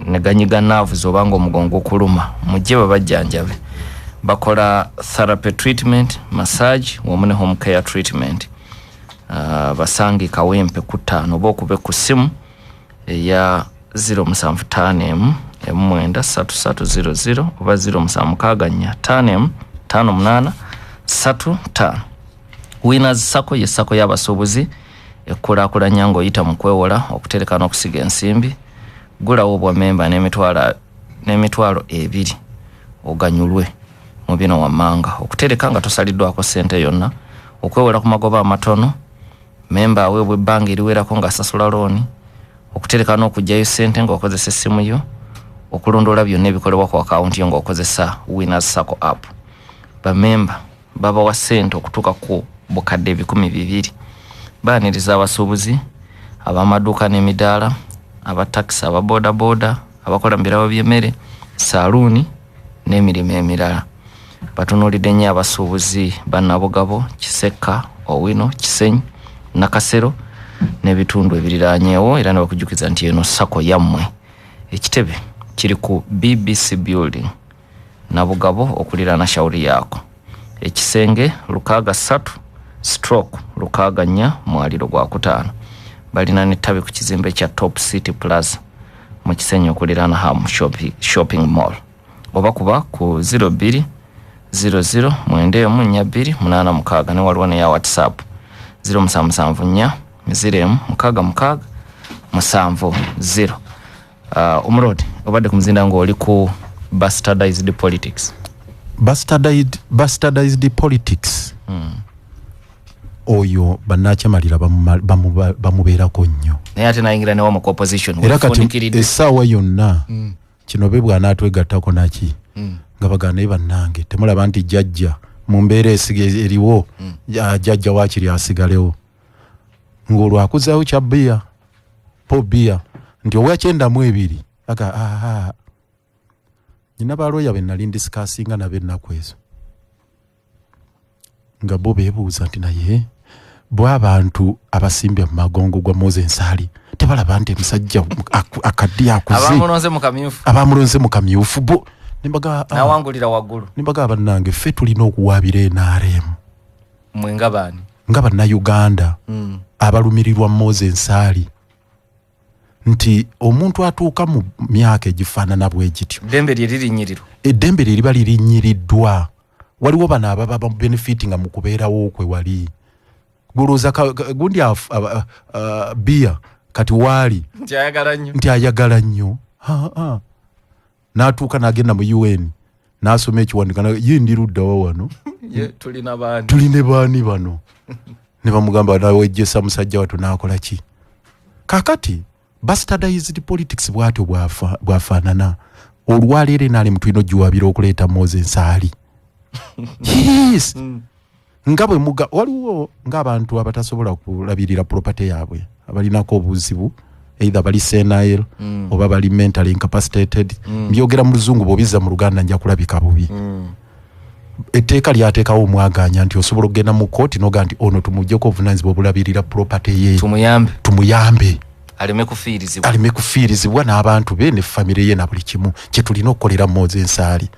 ne ganyiga naavu oba ng'omugongo okuluma mujje babajjanjabe. Bakola therapy treatment, massage wamu ne home care treatment. Basange Kawempe ku 5 oba okube ku ssimu eya 075 M93300 oba 0764 58 35. Winners Sacco ye Sacco y'abasuubuzi ekkulaakulanya ng'oyita mu kwewola okutereka n'okusiga ensimbi. Gulawo obwa memba n'emitwalo 2 oganyulwe mu bino wammanga. Okutereka nga tosaliddwako ssente yonna, okwewola ku magoba amatono, memba aweebwa ebbanga eriwerako ng'asasula looni, okutereka n'okugyayo ssente ng'okozesa essimu yo, okulondoola byonna ebikolebwa ku akawunti yo ng'okozesa Winners Sacco app. Bamemba babawa ssente okutuuka ku bukadde 200. Baaniriza abasuubuzi, ab'amaduuka n'emidaala, abatakisi, ababoodabooda, abakola mu birabo by'emmere, saaluuni n'emirimu emirala. Batunuulidde nnyo abasuubuzi bannabugabo, Kisekka, Owino, Kisenyi, Nakasero n'ebitundu ebiriraanyeewo era ne bakujjukiza nti eno Sacco yammwe. Ekitebe kiri ku BBC Building Nabugabo okuliraana shauri yako. Ekisenge 6/4 mwaliro gwa 5. Balina n'ettabi ku kizimbe kya Top City Plaza mu Kisenyi okuliraana Ham Shopping Mall. Oba kuba ku 02 00 92 ne waliwo ne ya WhatsApp 0774 0 Umrod obadde ku muzinda ng'oli ku bastardized politics. Bastardized politics. Oyo bannakyamalira bamubeerako nnyo. Naye ate nayingira ne wamu ku opposition. Era kati essaawa yonna kino be bw'anaatwegattako naki nga bagana bannange temulaba nti jjajja mu mbeera eriwo jjajja waakiri asigalewo ng'olwo akuzaawo kya bbiya po bbiya nti owa 92 aga nina baloya be nali discussinga nabe nakwezo nga bo bebuuza nti naye bwa abantu abasimbye mu magongo gwa Moses Nsali tebalaba nti musajja akaddi akuze abamulonze mu kamyufu bo nimbaga nawangulira waggulu nimbaga bannange ffe tulina okuwaabira NRM mwe ngabani nga bannayuganda abalumirirwa Moses Nsali nti omuntu atuuka mu myaka egifaanana bwe gityo eddembe lye liba lirinyiriddwa waliwo bano ababa benefitinga mu kubeerawo okwe wali guluza gundi bia kati wali nti ayagala nnyo n'atuuka n'agenda mu UN n'asoma ekiwandiiko ye ndiruddawa wano tulina baani bano ne bamugamba nawejjesa musajja watu n'akola ki kakati bastardized politics bwatyo bwafaanana olwaleero naali mutulina ogiwaabira okuleeta Moses Nsali yes nga bwe muga waliwo ng'abantu abatasobola kulabirira property yaabwe abalinako obuzibu either bali senile oba bali mentally incapacitated byogera mu luzungu bw'obizza mu Luganda nja kulabika bubi etteeka lyateekawo omwaganya nti osobola okugenda mu kooti n'oga nti ono tumuggyeko obuvunaanyizibwa obulabirira property ye tumuyambe aleme kufiirizibwa n'abantu be ne famire ye na buli kimu kye tulina okukolera Moses Nsali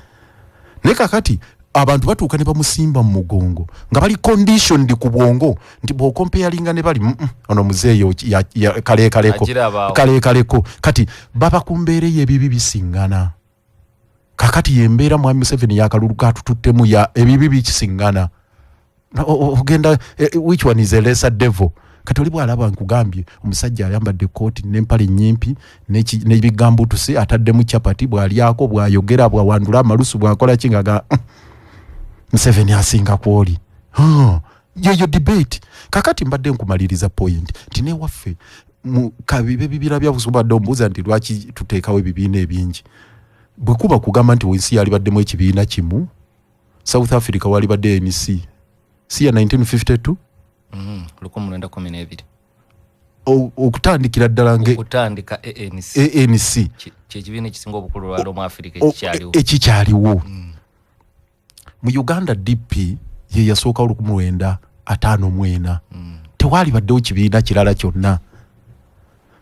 naye kakati abantu batuuka ne bamusimba mu mugongo nga bali conditioned ku bwongo nti bw'okomparinga ne bali ono muzeeyo kaleekaleko kati baba ku mbeera y'ebibi bisingana kakati yembeera mwami Museveni yakalulu katututtemu ya ebibi bikisingana ogenda which one is a lesser devil kati oli bw'alaba nkugambye omusajja ayambadde kooti n'empale nnyimpi n'ebigambo tuse ataddemu chapati bw'alyako bw'ayogera bw'awandula amalusu bw'akola kingaga Museveni asinga kwoli yeyo debate kakati mbadde nkumaliriza point nti ne waffe mu kabibe bibira bya busubadde ombuuza nti lwaki tuteekawo ebibiina ebingi bwe kuba kugamba nti wensi yali baddemu ekibiina kimu South Africa wali badde ANC si ya 1952 okutandikira ddala okutandika ANC kyekibiina ekisinga obukulu lwalo mu Africa ekikyaliwo mu Uganda DP ye yasooka 1954 tewali baddewo kibiina kirala kyonna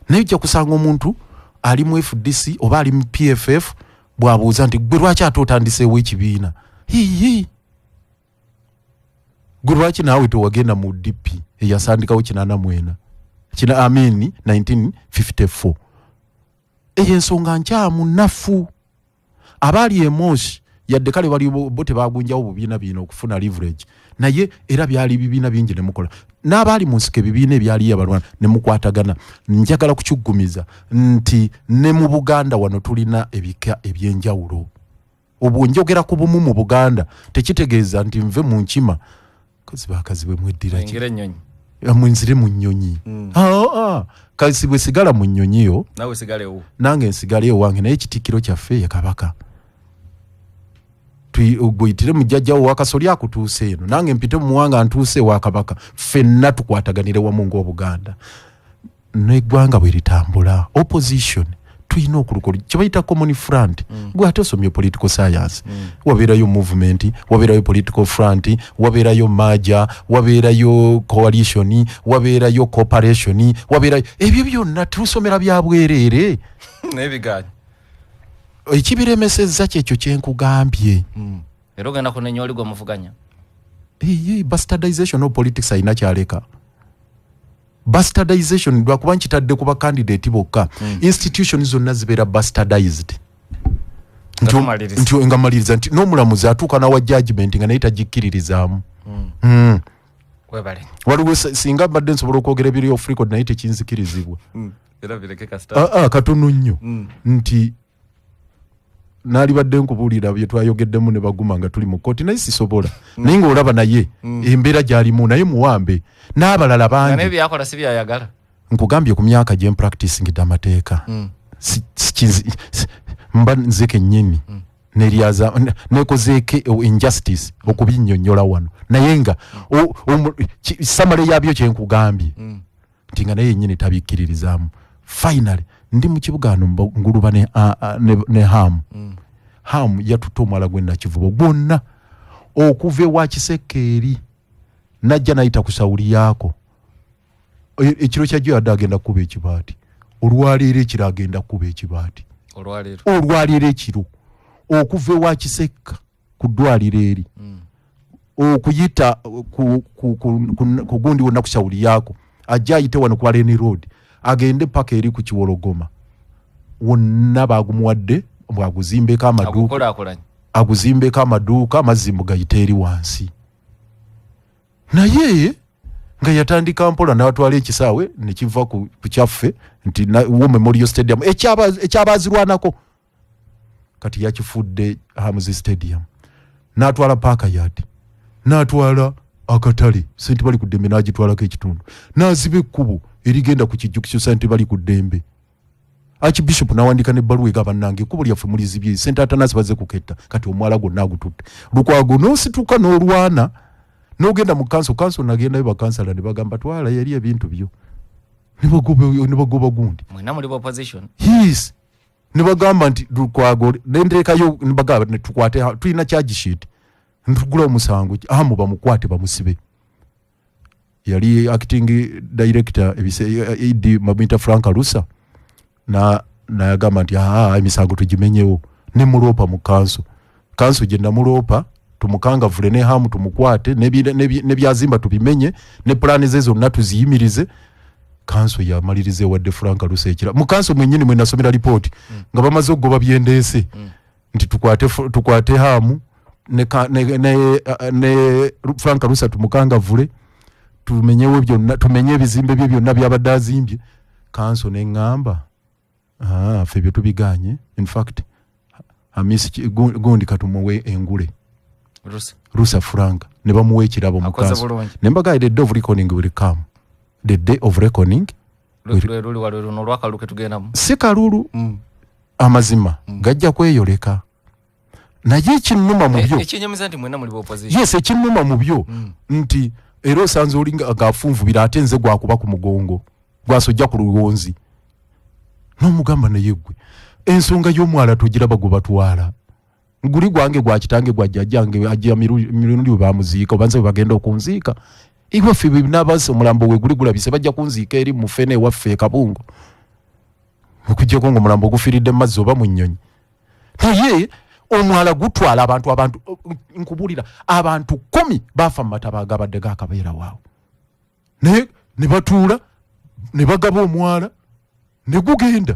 naye ojja kusanga omuntu ali mu FDC oba ali mu PFF bw'abuuza nti gwe lwaki ate otandiseewo ekibiina gwe lwaki naawe tewagenda mu DP eyasandikawo 1954 eyo ensonga nkyamu nafu abaali emoshi yadde kale wali bo tebagunjawo bubiina bino okufuna leverage naye era byali bibiina bingi ne mukola n'abaali mu nsiko ebibiina ebyali abalwana ne mukwatagana njagala kukyuggumiza nti ne mu Buganda wano tulina ebika ebyenjawulo obwo njogera ku bumu mu Buganda tekitegeeza nti nve mu nkima kazi bwe mweddira mwenzire mu nnyonyi kasi bwe sigala mu nnyonyi yo nange nsigalewo wange naye ekitikkiro kyaffe ye Kabaka guyitire mujjajjawo wakasoli akutuuse eno nange mpite mu muwanga ntuuse wa Kabaka ffenna tukwataganire wamu ng'Obuganda n'eggwanga bwe litambula opposition tulina okulukola kye bayita common front gwe ate osomye political science wabeerayo movement wabeerayo political front wabeerayo merger wabeerayo coalition wabeerayo cooperation wabeerayo ebyo byonna tusomera bya bwereere n'ebigaanyi ekibiremesezza kyekyo kyenkugambye era ogenda kunenya oli gwe muvuganya bastardization of politics ayina kyaleka bastardization lwakuba nkitadde ku bakandidate bokka institutions zonna zibeera bastardized nti nga maliriza nti n'omulamuzi atuuka nawa judgment nga naye tagikkiririzaamu waliwo singa mbadde nsobola okwogera ebiri off record naye tekinzikirizibwa katono nnyo nti naali badde nkubuulira bye twayogeddemu ne baguma nga tuli mu kooti naye sisobola naye ng'olaba naye embeera gy'alimu naye muwambe n'abalala bangi byakola si byayagala nkugambye ku myaka gye mpracticingidde amateeka mba nze kennyini nekozeeko injustice okubinnyonnyola wano naye nga samale yabyo kyenkugambye nti nga naye yennyini tabikkiririzaamu finally ndi mu kibuga ano nguluba ne Hamu Hamu yatuta omwala gwe Nakivubo gwonna okuva ewa Kisekeri najja nayita ku sawuli yaako ekiro kyajjo yadde agenda kuba ekibaati olwaleero ekiro agenda kuba ekibaati olwaleero ekiro okuva ewa Kiseka ku ddwaliro eri okuyita ku gundi wonna ku sawuli yaako ajja ayite wano ku Allen Road agende paka eri ku Kiwologoma wonna bagumuwadde aguzimbeko amaduuka amazzi mugayita eri wansi naye nga yatandika mpola n'atwala ekisaawe ne kiva ku kyaffe nti War Memorial Stadium ekyabazirwanako kati yakifudde Hamzi Stadium n'atwala Park Yard n'atwala akatale sente bali ku ddembe n'agitwalako ekitundu n'aziba ekkubo erigenda ku kijjukisyo sente bali ku ddembe Archbishop nawandika ne balwe gabannange kubo lyaffe mulizibye sente atanasi baze kuketta kati omwala gonna agututte Lukwago n'osituka n'olwana n'ogenda mu kanso nagendayo bakansala ne bagamba twala yali ebintu byo ne bagoba gundi mwena muli opposition yes ne bagamba nti Lukwago nenteekayo ne bagamba ne tukwate tulina charge sheet ntugula omusango amu bamukwate bamusibe yali acting director ED Mabinta Frank Alusa na yagamba nti emisango tugimenyewo ne mulopa mu kanso gye namulopa tumukanga vule ne hamu tumukwate ne byazimba tubimenye ne plani ze zonna tuziyimirize kanso yamalirize wadde Frank Alusa ekira mu kanso mwennyini mwe nasomera report nga bamaze okugoba byendese nti tukwate hamu ne Frank Alusa tumukanga vule tumenyewo byonna tumenye ebizimbe bye byonna byabadde azimbye kanso ne ngamba ffe bye tubiganye in fact Hamisi gundi katumuwe engule Rusa Frank ne bamuwe ekirabo mu kanso ne mbaga the day of reckoning will come the day of reckoning luli walulu no lwakaluke tugendamu sikalulu amazima gajja kweyoleka naye ekinnuma mu byo ekinyamiza nti mwena muli opposition yes ekinnuma mu byo nti era osanze olinga agafunvubira ate nze gwakuba ku mugongo gwasojja ku luwonzi n'omugamba naye gwe ensonga y'omwala tugira bagobatwala nguli gwange gwa kitange gwa jjajjange ajja mirundi bamuziika obanze bagenda okunziika iwe ffe n'abase omulambo we guli gulabise bajja kunziika eri mu ffene waffe Kabungo okujjako nga omulambo gufiiridde mu mazzi oba mu nnyonyi naye omwala gutwala abantu nkubulira abantu 10 bafa mu mataba agabadde gakabeera waawo naye ne batuula ne bagaba omwala ne gugenda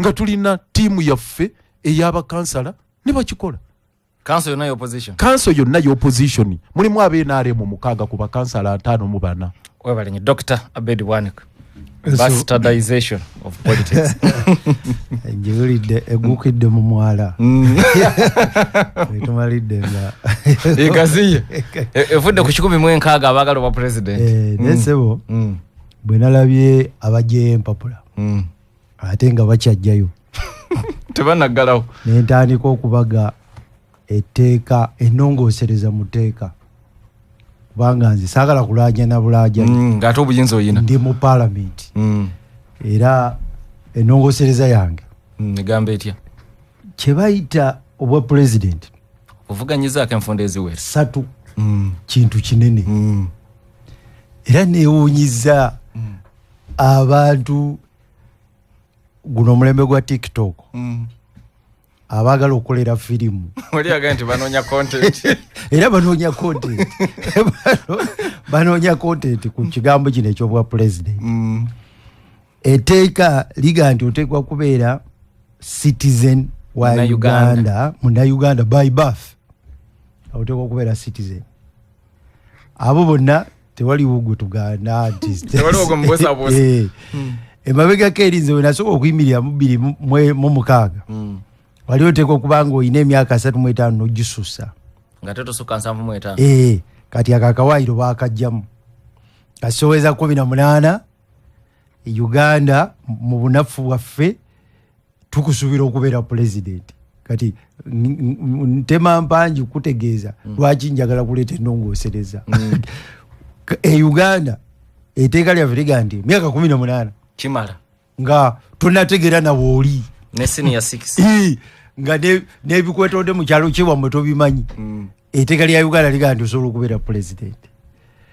nga tulina tiimu yaffe ey'abakansala ne bakikola kanso yonna y'opposition mulimu ab'NRM 6 ku bakansala 5 webalenye Dr. Abedi Bwanika bastardization of politics njulidde egukidde mu mwala tumalidde nga ekaziye efudde ku 16 abaagala ba president nesebo bwe nalabye abajje empapula ate nga bakyajjayo tebanaggalawo nentandika okubaga etteeka ennongoosereza mu tteeka kubanga nze saagala kulaaja na bulaaja ng'ate obuyinza oyina ndi mu paalamenti era ennongoosereza yange egamba etya kye bayita obwa pulezidenti ovuganyizaako enfunda eziwera 3 kintu kinene era neewuunyiza abantu guno omulembe gwa TikTok abaagala okukolera firimu oliaga nti banoonya content era banoonya content ku kigambo kino ekyobwa president etteeka liga nti oteekwa kubeera citizen wa Uganda Uganda by birth oteekwa kubeera citizen abo bonna tewaliwo gwe tuganda emabegako erinze we nasobola okuyimirira mu 2006 wali oteekwa okuba nga olina emyaka 35 n'ogisusa nga tetusuka 75 kati akakawaayiro baakajjamu kasoweza 18 Uganda mu bunafu bwaffe tukusuubira okubeera pulezidenti kati ntema mpanji kutegeeza lwaki njagala kuleeta ennongoosereza Uganda etteeka lyaffe liga nti myaka 18 kimala nga tonategeera nawe oli ne senior 6 nga nebikwetodde mu kyalo kyewammwe tobimanyi etteeka lya Uganda liga nti osobola okubeera president.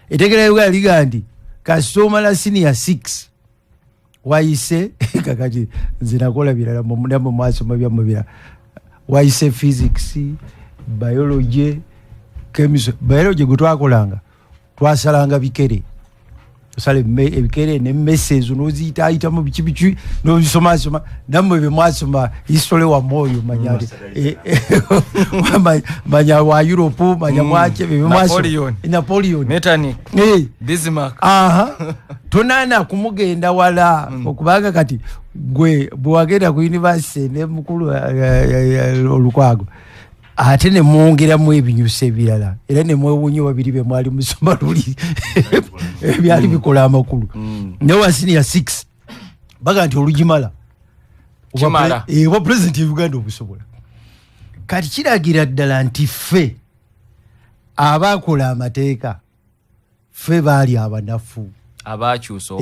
Etteeka lya Uganda liga nti kasita omala senior 6 wayise kakati nze nakola birala mu mwasoma byammwe birala wayise physics, biology, chemistry. Biology gwe twakolanga twasalanga bikere osala ebikere ne messages noziyita mu biki nozisoma nammwe bye mwasoma history wa moyo manyali manya wa Europe manya mwache bye mwasoma Napoleon Metternich Bismarck tonana kumugenda wala okubanga kati gwe bwagenda ku university ne mukulu olukwago ate ne mwongera mu ebinyusa ebirala era ne mwewunyo babiri be mwali musoma luli ebyali bikola amakulu ne wa senior 6 baga nti olugimala oba president of Uganda obusobola kati kiragira ddala nti ffe abakola amateeka ffe baali abanafu abakyuso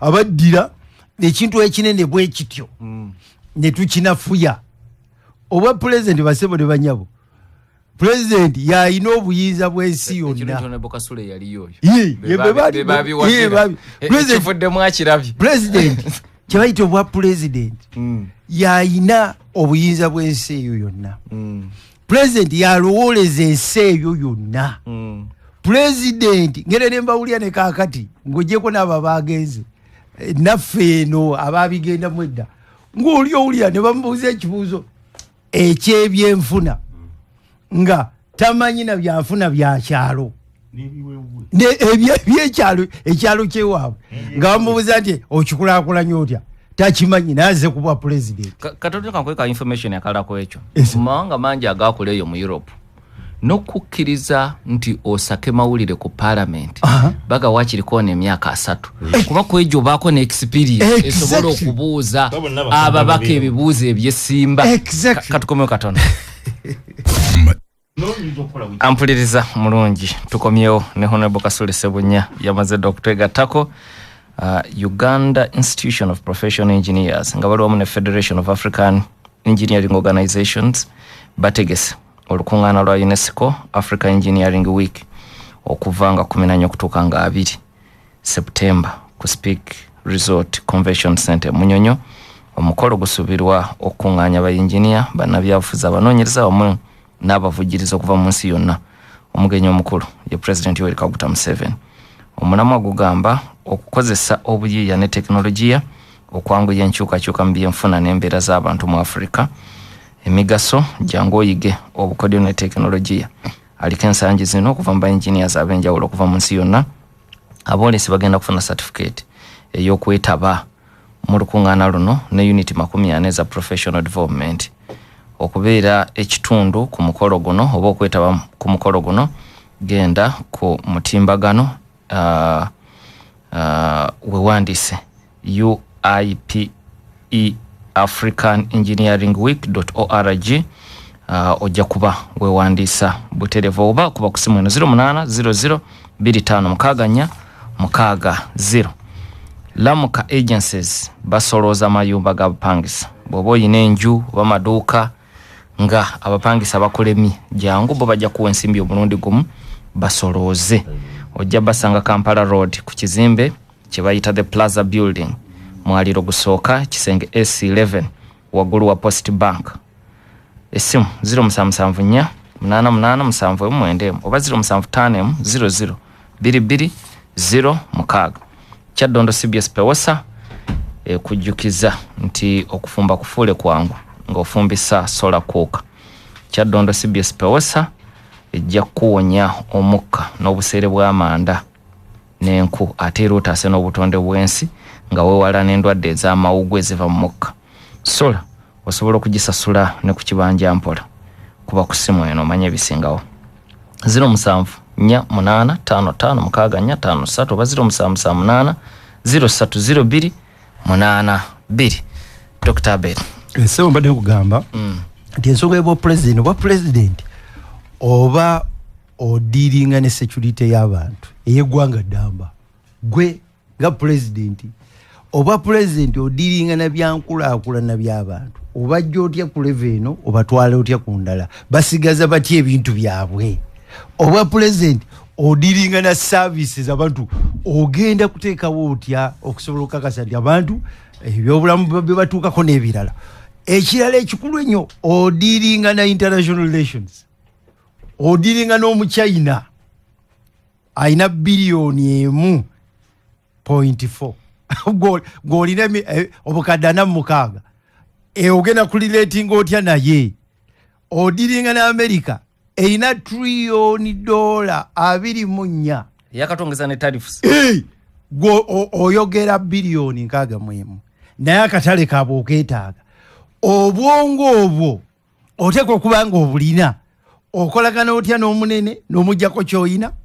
abaddira ekintu ekinene bwe kityo ne tukinafuya. Oba president basebo ne banyabo president yalina obuyinza bw'ensi yonna president kyebayita obwa president yalina obuyinza bw'ensi eyo yonna president yalowooleza ensi eyo yonna president ngere ne mbawulira ne kaakati ng'ogyeko n'abo abagenze naffe eno abaabigenda mu edda ng'oli owulira ne bamubuuza ekibuuzo ekyebyenfuna nga tamanyi na byanfuna bya kyalo ekyalo kyewaabwe nga bamubuuza nti okikulaakulanya otya takimanyi naze kuba president. Katoto kankweka information yakalako ekyo mawanga mangi agakola eyo mu Europe nokukkiriza nti osake mawulire ku parliament baga wakiriko emyaka 3 kuba kwejo bako ne experience esobola okubuuza ababaka ebibuuzo ebyesimba katukomeo katono ampuliriza mulungi tukomyewo ne Honorable Kasule Sebunya yamaze Dr. Gatako Uganda Institution of Professional Engineers nga bali wamu ne Federation of African Engineering Organizations bategese olukungana lwa UNESCO Africa Engineering Week okuvanga 14 okutuuka nga 2 September ku Speak Resort Convention Center Munyonyo. Omukolo gusubirwa okunganya ba engineer banabyafuza abanonyereza wamu n'abavugiriza okuva mu nsi yonna. Omugenyi omukulu ye President Yoweri Kaguta Museveni. Omunama gugamba okukozesa obuyiiya ne teknologiya okwanguya enkyukakyuka mu byenfuna n'embeera z'abantu mu Africa. Emigaso jangu oyige obukodyo ne teknologiya aliko ensangi zino okuva mu engineers abenjawulo okuva mu nsi yonna abolesi bagenda kufuna certificate ey'okwetaba mu lukungana luno ne unit 40 za professional development okubeera ekitundu ku mukolo guno oba okwetaba ku mukolo guno genda ku mutimbagano wewandise UIPE African Engineering Week.org ojja kuba wewandisa buterevo oba kuba kusimu 0800 25 60 Lamuka agencies basoloza amayumba g'abapangisa bwoba oyina enju bamaduuka nga abapangisa bakolemi jangu bo bajja kuwa ensimbi omulundi gumu basoloze. Ojja basanga Kampala Road ku kizimbe kye bayita the Plaza Building mwaliro gusooka kisenge S11 waggulu wa Post Bank. Esimu 0774 88 oba 0755 00 22 Kyadondo CBS Pewosa kujjukiza nti okufumba kufule kwangu ng'ofumbisa solar cooker. Kyadondo CBS Pewosa ejja kuwonya omukka n'obuseere bw'amanda n'enku ate era otaase n'obutonde bw'ensi nga weewala n'endwadde ez'amawuggwe eziva mu mukka. Solar osobola okugisasula ne ku kibanja mpola kuba ku ssimu eno omanya ebisingawo 07 8 5 5 6 53 oba 0778 0302 82. Dr. Abel ensonga mbadde kugamba nti ensonga y'obwa president oba odiringa ne security y'abantu ey'eggwanga ddamba gwe nga president oba president odiringa na byankulaakulana by'abantu obajja otya ku level eno obatwala otya ku ndala basigaza batya ebintu byabwe oba president odiringa na services abantu ogenda kuteekawo otya okusobola okukakasa nti abantu ebyobulamu bye batuukako n'ebirala ekirala ekikulu ennyo odiringa na international relations odiringa n'omuchina ayina biliyoni 1.4 ng'olina obukadde 46 ogenda kuliretinga otya naye odiringa na America erina trillioni $24 yakatongeza ne tariffs oyogera biliyoni 61 naye akatale kaabwe okeetaaga obwongo obwo oteekwa okuba nga obulina okolagana otya n'omunene n'omuggyako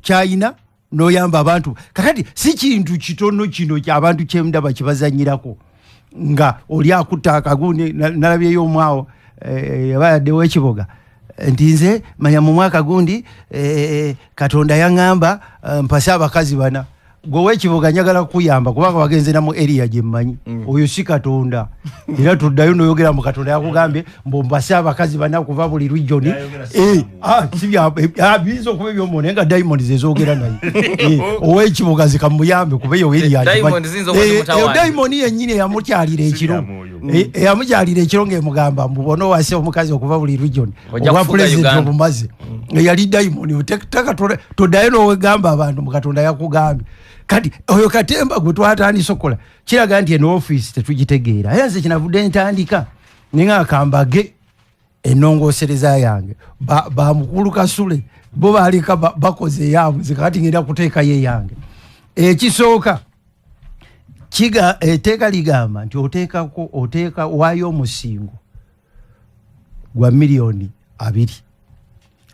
kyayina n'oyamba abantu kakati si kintu kitono kino abantu kyemundaba kibazanyirako nga oli akutta akagundi nalabyeyo omwawo yabayaddewo ekiboga nti nze manya mu mwaka gundi Katonda yaŋŋamba mpase abakazi bana gwe ekiboga njagala kuyamba kubanga wagenze na mu area gye mmanyi oyo si Katonda era tuddayo n'oyogera mu Katonda yakugambye mpase abakazi bana kuva buli region biza okuba ebyomona nga Diamond zezoogera naye ow'ekiboga zikamuyambe kuba eyo area Diamond yennyini eyamukyalira ekiro eyamukyalira ekiro ng'emugamba mbubona owase omukazi okuva buli region owa president obumaze eyali Diamond toddayo n'owegamba abantu mu Katonda yakugambye kati oyo katemba gwe twatandise okukola kiraga nti eno office tetugitegeera era nze kinavudde ntandika ninga akambage ennongoosereza yange bamukulu Kasule bo baalika bakoze eyaabwe zikati ngenda kuteekayo eyange ekisooka etteeka ligamba nti oteeka waayo omusingo gwa miliyoni 2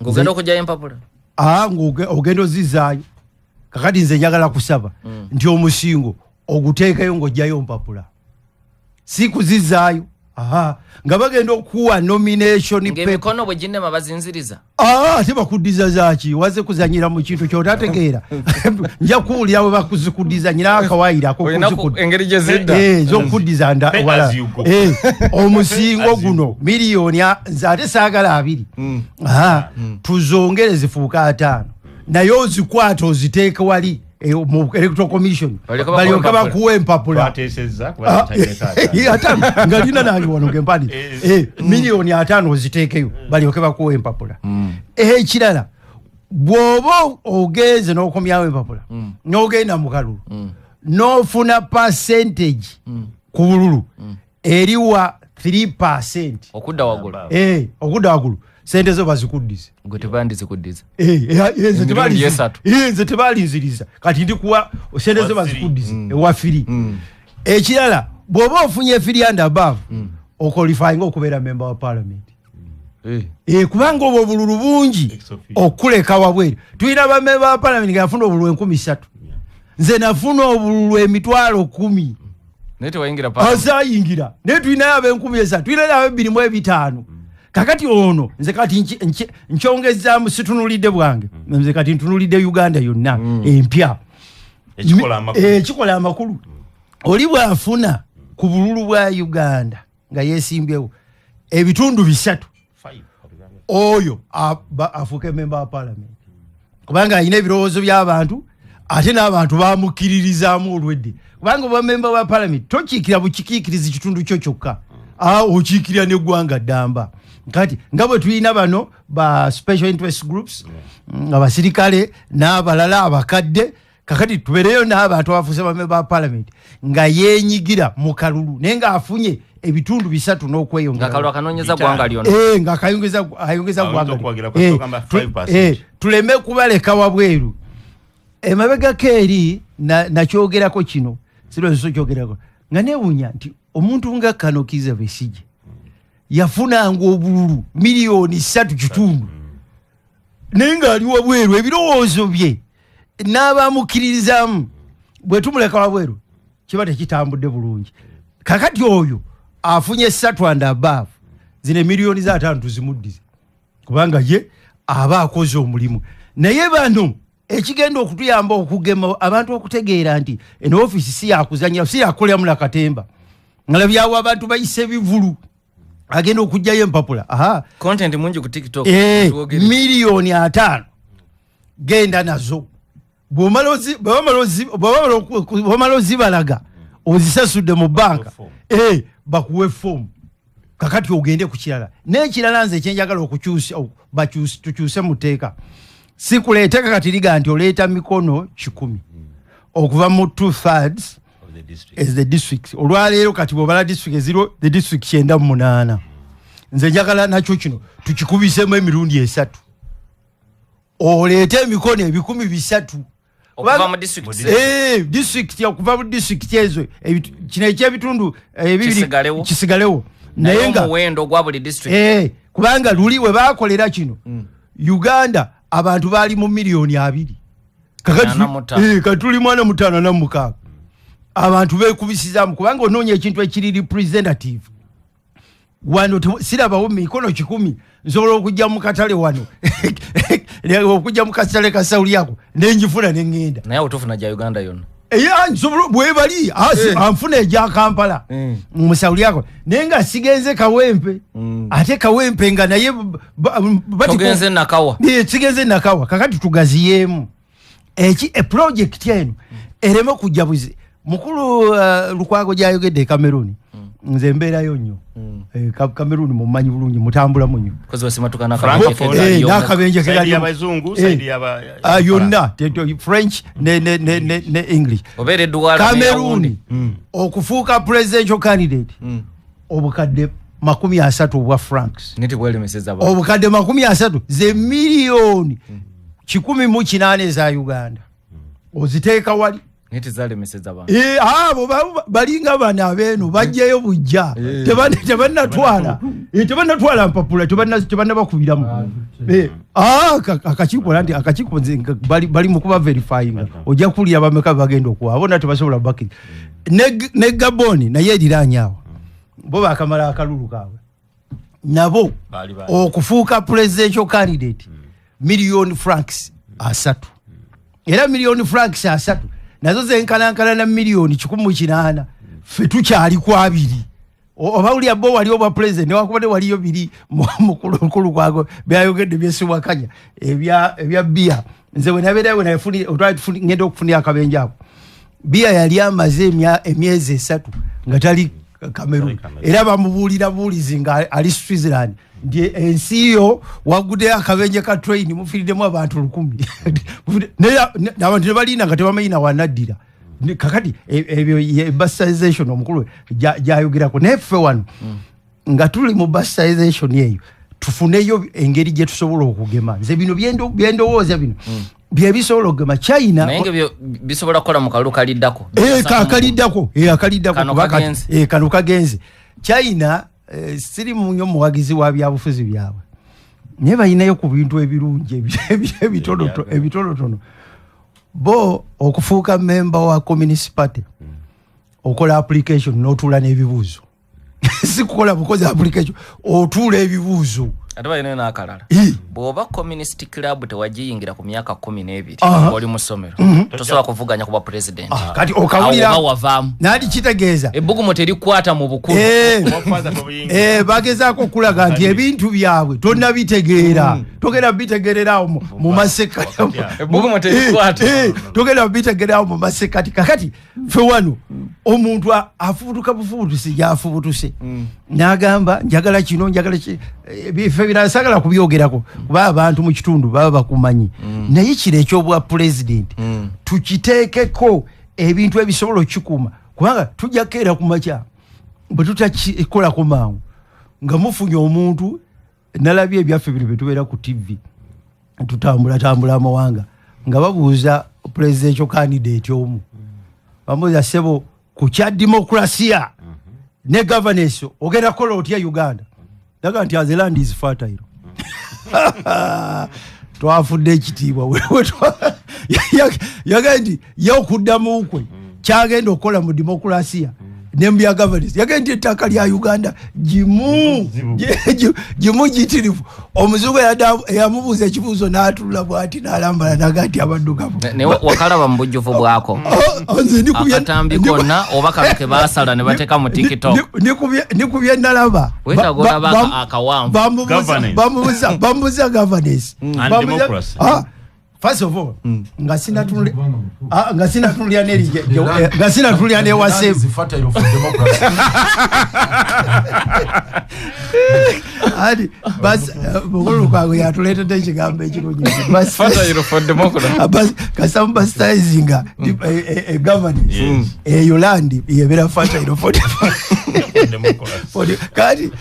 ng'ogenda okugyayo empapula ng'ogenda ozizaayo kakati nze njagala kusaba nti omusingo oguteekayo ng'ojjayo mpapula si kuzizaayo nga bagenda okuwa nomination ng'emikono bwe ginnema bazinziriza ate bakuddiza zaaki waze kuzanyira mu kintu kyotategeera nja kuwulira bwe bakuzikuddiza nyina akawaayirako engeri gye zidda zokuddiza omusingo guno miliyoni nze ate saagala 2 tuzongere zifuuka 5 naye ozikwata oziteeke wali mu electoral commission balyoke bakuwa empapula nga lina nange wano gempani miliyoni 5 oziteekeyo balyoke bakuwa empapula ekirala bw'oba ogenze n'okomyawo empapula n'ogenda mu kalulu n'ofuna percentage ku bululu eriwa 3% okudda waggulu sente zo bazikuddize gwe tebandizikuddiza nze tebalinziriza kati ndikuwa sente zo bazikuddize ewa firi ekirala bw'oba ofunye firi and above okwalifyinga okubeera member wa parliament kubanga obwo obululu bungi okuleka wabweru tulina bamemba wa parliament nga yafuna obululu 3,000 nze nafuna obululu 10,000 naye tewayingira azayingira naye tulinayo ab' 1,000 tulinayo ab'2,500 kakati ono nze kati nkyongezaamu situnulidde bwange nze kati ntunulidde Uganda yonna empya ekikola amakulu oli bwafuna ku bululu bwa Uganda nga yeesimbyewo ebitundu 3 oyo afuuke member wa parliament kubanga alina ebirowoozo by'abantu ate n'abantu bamukkiririzaamu olwedde kubanga oba member wa parliament tokiikira bukikiikiriza kitundu kyo kyokka okiikirira n'eggwanga ddamba kati nga bwe tulina bano ba special interest groups abasirikale n'abalala abakadde kakati tubereyo n'abantu abafuuse bamemba ba parliament nga yeenyigira mu kalulu naye ng'afunye ebitundu 3 n'okweyongera ng'akayongeza ggwanga tuleme kubaleka wabweru emabegako eri nakyogerako kino sirweso kyogerako nga neewuunya nti omuntu nga Kano Kizza Besigye yafunanga obululu miliyoni 3.5 naye ng'ali wabweru ebirowoozo bye n'abamukkiririzaamu bwe tumuleka wabweru kiba tekitambudde bulungi kakati oyo afunye 3 and above zine miliyoni za 5 tuzimuddize kubanga ye aba akoze omulimu naye bano ekigenda okutuyamba okugema abantu okutegeera nti eno office si yakuzanyira si yakolera mu Nakatemba ngalabyawo abantu bayise bivulu agenda okujjayo empapula content mungi ku TikTok milioni 5 genda nazo bw'omala ozibalaga ozisasudde mu banka bakuwe form kakati ogende ku kirala n'ekirala nze ekyenjagala tukyuse mu tteeka si kuleeteka kati liga nti oleeta mikono 10 okuva mu 2/3 as the district olwaleero kati bw'obala district eziro the district 98 nze njagala nakyo kino tukikubisemu emirundi 3 oleete emikono 300 okuva mu district district okuva mu district ezo kino ekyebitundu kisigalewo naye nga muwendo gwa buli district kubanga luli we baakolera kino Uganda abantu baali mu milioni 2 kakati tuli mwana mutano na mukaaga abantu bekubisizamu kubanga onoonya ekintu ekiri representative wano sirabawo mikono 10 nsobola okujja mu katale wano okujja mu katale ka Sauli yako nenjifuna nengenda naye otofuna ja Uganda yonna nsobola bwebali anfuna eja Kampala mu Sauli yako nenga sigenze Kawempe ate Kawempe nga naye tugenze nakawa sigenze nakawa kakati tugaziyemu project eno ereme kujja buzi mukulu Lukwago gyayogedde Cameroon nze mbeerayo nnyo Cameroon mumanyi bulungi mutambula munyo kozi basimatukana nakabenje kali abazungu saidi yaba yonna French ne English obere duwala Cameroon okufuuka presidential candidate obukadde 30 obwa francs niti bwele meseza ba obukadde 30 ze milioni 18 za Uganda oziteeka wali niti zale meseza ba abo balinga bana beno bajjayo bujja tebannatwala mpapula tebanna bakubiramu akakiiko bali mukuba verifying ojja kulya bameka bagenda okuwa abona tebasobola bakiri ne Gabon naye eriranyawo bo bakamala akalulu kaabwe nabo okufuuka presidential candidate million francs 3 era million francs 3 nazo zenkanankana na milioni 18 fe tukyali ku 2 oba uli abo wali oba president wakubade waliyo biri mukulu kwago byayogedde byesiwakanya ebya bia nze wenabeerayo nafuni otwali ngenda okufunira akabenjako bia yali amaze emyezi 3 nga tali Cameroon era bamubuulira buulizi nga ali Switzerland ndi ensi yo wagude akabenje ka train mufiridemu abantu 10 n'abantu tebalina nga tebamayina wanaddira kakati ebyo bastization omukulu gyayogirako neffe wano nga tuli mu bastization eyo tufuneyo engeri gye tusobola okugema nze bino byendowooza bino byebisobola okugema China naye bisobola kukola mu kalu kaliddako kano kagenze China siri munyo muwagizi wa byabufuzi byabwe naye balinayo ku bintu ebirungi ebitonotono bo okufuuka member wa Communist Party okola application n'otuula n'ebibuuzo si kukola bukozi application otuula ebibuuzo ate balina n'akalala bw'oba communist club tewagiyingira ku myaka 12 oli mu ssomero tosobola kuvuganya kuba president kati okawulira wavaamu nadi kitegeeza ebbugumu terikwata mu bukulu bagezaako okulaga nti ebintu byabwe tonnabitegeera togenda bitegererawo mu masekati ebbugumu terikwata togenda bitegererawo mu masekati kakati fe wano omuntu afubutuka bufubutusi gyafubutuse n'agamba njagala kino njagala bife birasagala kubyogerako kuba abantu mu kitundu baba bakumanyi naye kire ekyobwa president tukiteekeko ebintu ebisobola okikuuma kubanga tujja keera ku makya bwe tutakikolako mangu nga mufunye omuntu nalabye ebyaffe bino betubeera ku TV tutambula amawanga nga babuuza presidential candidate omu bamuuza sebo ku kya demokrasia ne governance ogenda kukola otya Uganda daga nti the land is fertile twafudde ekitiibwa yaga nti yokuddamu kwe kyagenda okukola mu demokrasia nembu ya governance yagenda ettaka lya Uganda jimu jitirifu omuzungu yamubuuza ekibuuzo n'atulula bw'ati n'alambala nagati abaddugavu ne wakalaba mu bujjuvu bwako akatambi konna oba kano ke baasala ne bateeka mu TikTok nikubye nalaba wetagolaba akawanvu bamubuuza governance and democracy. First of all, ngasina tunulia nerije, ngasina tunulia ne wase. Adi, bas bugulu kwa ya tuleta techi gambe ekironyi. Bas fertile for democracy. Bas kasamba stylinga governance. Yolandi yebera fertile for democracy. Kadi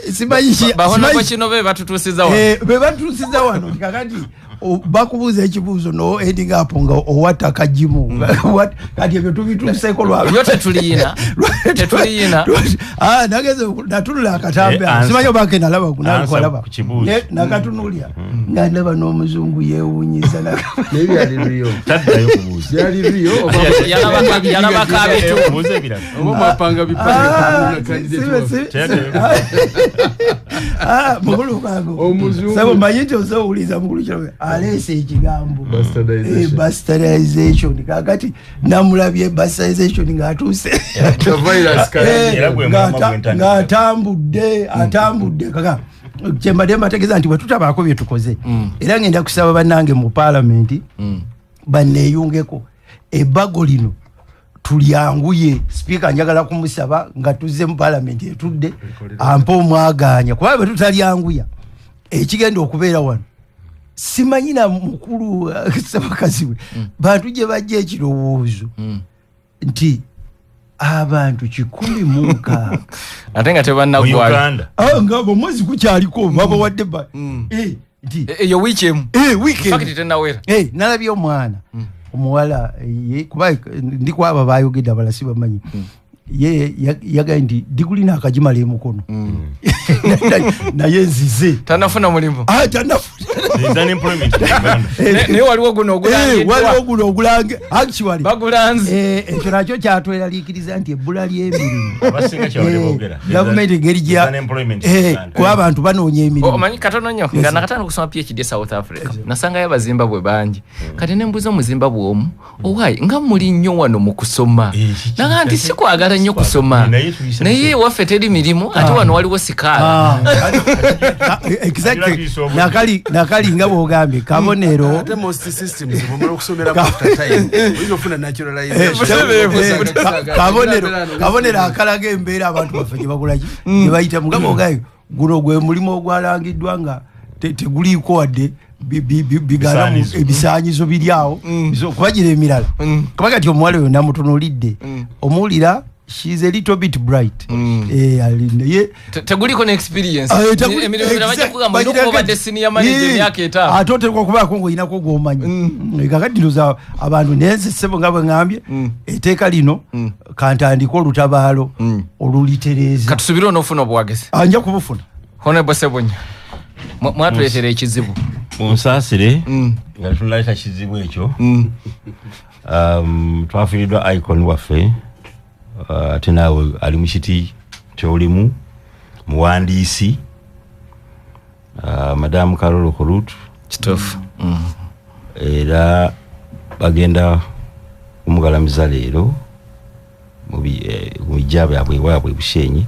sibayi bahona ko kino be batutusiza wano. Be batutusiza wano kakati bakubuuza ekibuuzo no ending up nga owata kajimu kati ebyo tubituuseko lwabyo yote tuliyina nageze natunula akatambe simanyi bake nalaba kunakwalaba nakatunulya nga ndaba n'omuzungu yeewunyiza nebyaliriyo taddayo kubuuza yalaba kabitu oba mwapanga mukulu kango sabo manyi nti ozowuliza mukulu kirabe alese ekigambo bastardization kakati namulabye bastardization ng'atuuse atambudde kaka kyembadde mbategeeza nti bwe tutabaako bye tukoze era ngenda kusaba bannange mu paalamenti banneeyungeko ebbago lino tulyanguye sipiika njagala kumusaba nga tuzze mu paalamenti etudde ampa omwaganya kuba bwe tutalyanguya ekigenda okubeera wano simanyina mukulu sabakazi we bantu gye bajja ekirowoozo nti abantu 16 ate nga tebannagwala nga omwezi gukyaliko baba wadde nti eyo wiiki emu fakiti tennawera nalabye omwana omuwala kuba ndikwaba bayogedde abala si bamanyi ye yagaye nti digulina akagimala emukono naye nzize tanafuna mulimu naye waliwo guno ogulange actually bagulanze ekyo nakyo kyatweraliikiriza nti ebbula ly'emirimu gavumenti engeri kuba abantu banoonya emirimu omanyi katono nnyo nga nakatana okusoma PhD South Africa nasangayo abazimbabwe bangi kati ne mbuuza omuzimbabwe omu owaayi nga muli nnyo wano mu kusoma naga nti sikwagala nnyo kusoma naye waffe teri mirimu ate wano waliwo sikaala nakali nga bwogambye kabonero kabonero akalaga embeera abantu baffe gye bagulaki gye bayita mugamba ogayo guno gwe mulimu ogwalangiddwa nga teguliiko wadde bigala ebisaanyizo biriawo kubagira emirala kuba kati omuwala oyo namutunulidde omuwulira she's a little bit bright teguliko ne experience emirala bajja kugamba ndokuba badde senior manager myaka 5 atotekwa kubaako ng'oyinako gw'omanyi kakadiroza abantu nenze ssebo nga bwe ngambye etteeka lino kantandika olutabaalo olulitereeza katusubire onoofuna obuwagezi anja kubufuna honorable Sebonya mwatuleetera ekizibu munsaasire nga tunaleeta kizibu ekyo twafiiriddwa icon waffe ate naawe ali mu kiti kyolimu muwandiisi madamu Carol Kolut kituufu era bagenda kumugalamiza leero mu bijja byabwe waabwe Bushenyi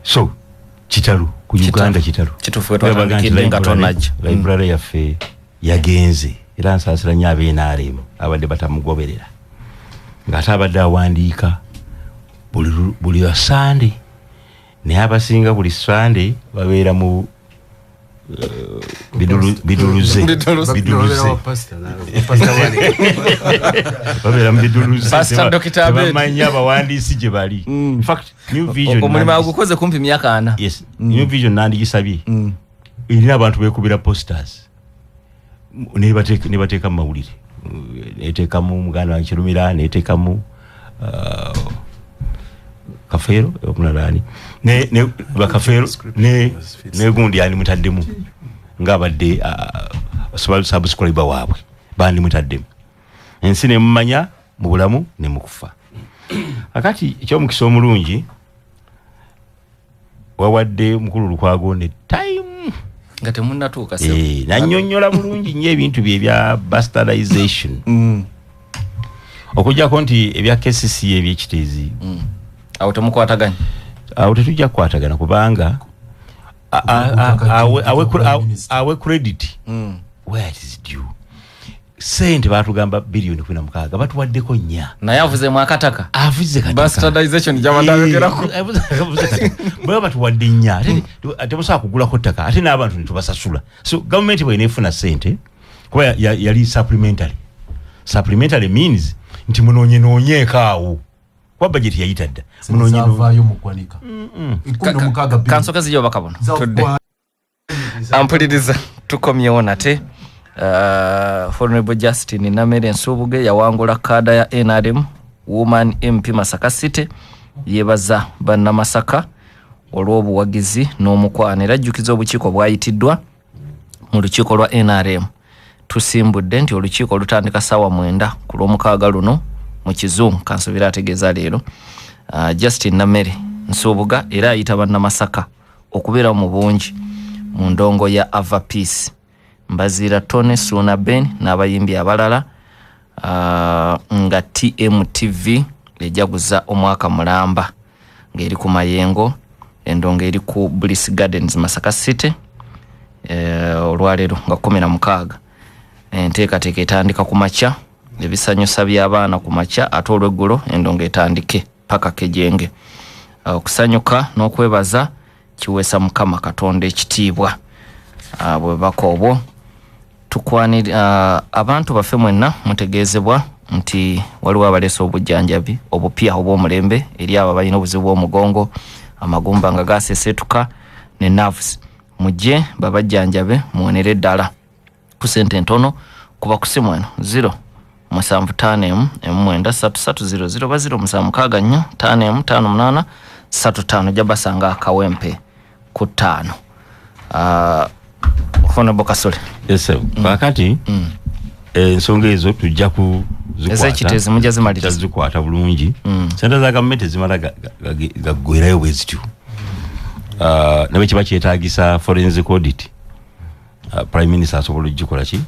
so kitalu ku Uganda kitalu kituufu twatandikidde nga tonajja library yaffe yagenze era nsaasira nnyo ab'NRM abadde batamugoberera ng'ate abadde awandiika buli Sunday naye abasinga buli Sunday babeera mu biduluze babeera mu biduluze tebamanyi abawandiisi gye bali in fact New Vision omulimu agukoze kumpi myaka 4 yes New Vision nandigisabye erina abantu beekubira posters ne bateeka mu mawulire neteekamu muganda wange Kirumira neteekamu Kafeero okunalani ne bakafeero ne gundi ani mutaddemu ngabadde subscriber waabwe bandi mutaddemu ensi ne mmanya mu bulamu ne mukufa akati ekyomukisa omulungi wawadde mukulu Lukwago ne time nga temunnatuuka nannyonnyola bulungi nnyo ebintu bye ebya bastardization okujjako nti ebya KCC ebyekiteezi awo temukwataganya awo tetujja kukwatagana kubanga awe credit where it is due sente batugamba bilioni 46 batuwaddeko nnya naye avuze akataka avuze kataka bastardization jabandagerako bwe batuwadde nnya ate musa kugulako ttaka ate n'abantu netubasasula so government bwe inefuna sente kuba yali supplementary means nti munonyeekaawo kwa budget yayitadda munonyevayo mukwanika kansoka zijo bakabona tudde ampuliriza tukomyewo nate Honorable Justin Namere Nsubuge yawangula kada ya NRM Woman MP Masaka City yebaza banna Masaka olw'obuwagizi n'omukwana rajjukiza obukiiko bwayitiddwa mu lukiiko lwa NRM tusimbudde nti olukiiko lutandika sawa 9 ku lw'omukaaga luno mu Kizungu kansubira ategeeza leero Justin Namere Nsubuga era ayita banna Masaka okubeera mu bungi mu ndongo ya Ava Peace Mbazira Tone Suna Ben n'abayimbi abalala nga TMTV ejaguza omwaka mulamba ngeri ku Mayengo endongo eri ku Bliss Gardens Masaka City olwalero nga 16 enteekateeka etandika ku makya ebisanyusa by'abaana ku makya ate olw'eggulo endongo etandike paka Kejenge okusanyuka n'okwebaza kiweesa Mukama Katonda ekitiibwa bwe bakobwo tukwanira abantu baffe mwenna mutegeezebwa nti waliwo abaleese obujjanjabi obupya obw'omulembe eri abo abalina obuzibu bw'omugongo amagumba nga gasesetuka ne nerves mujje babajjanjabe muwonere ddala ku ssente ntono kuba ku simu eno 075M9330 ba 0764585 jabasanga akawempe ku 5 Honorable Kasole. Yes sir. Bakati ensonga ezo tujja ku ezekitezi mujaze maliriza zikwata bulungi. Sente za government zimala gaggwerayo bwezityo. Nabe kiba kyetaagisa forensic audit. Prime Minister asobola okugikola ki?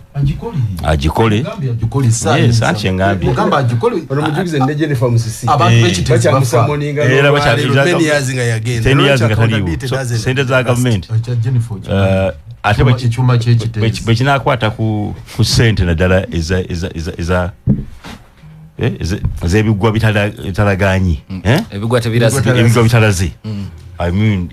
Agikole. Yes, ati ngambi. Mugamba agikole. Ono mujugize ne Jennifer Musisi. Abantu bekitezi bamusamoninga. Era bakyaliza. 10 years nga yagenda. 10 years nga taliwo. Sente za government. Ate ekyuma kyekitezi bwe kinaakwata ku ssente naddala ez'ebigwa bitalaganyi ebigwa tebiraze ebigwa bitalaze I mean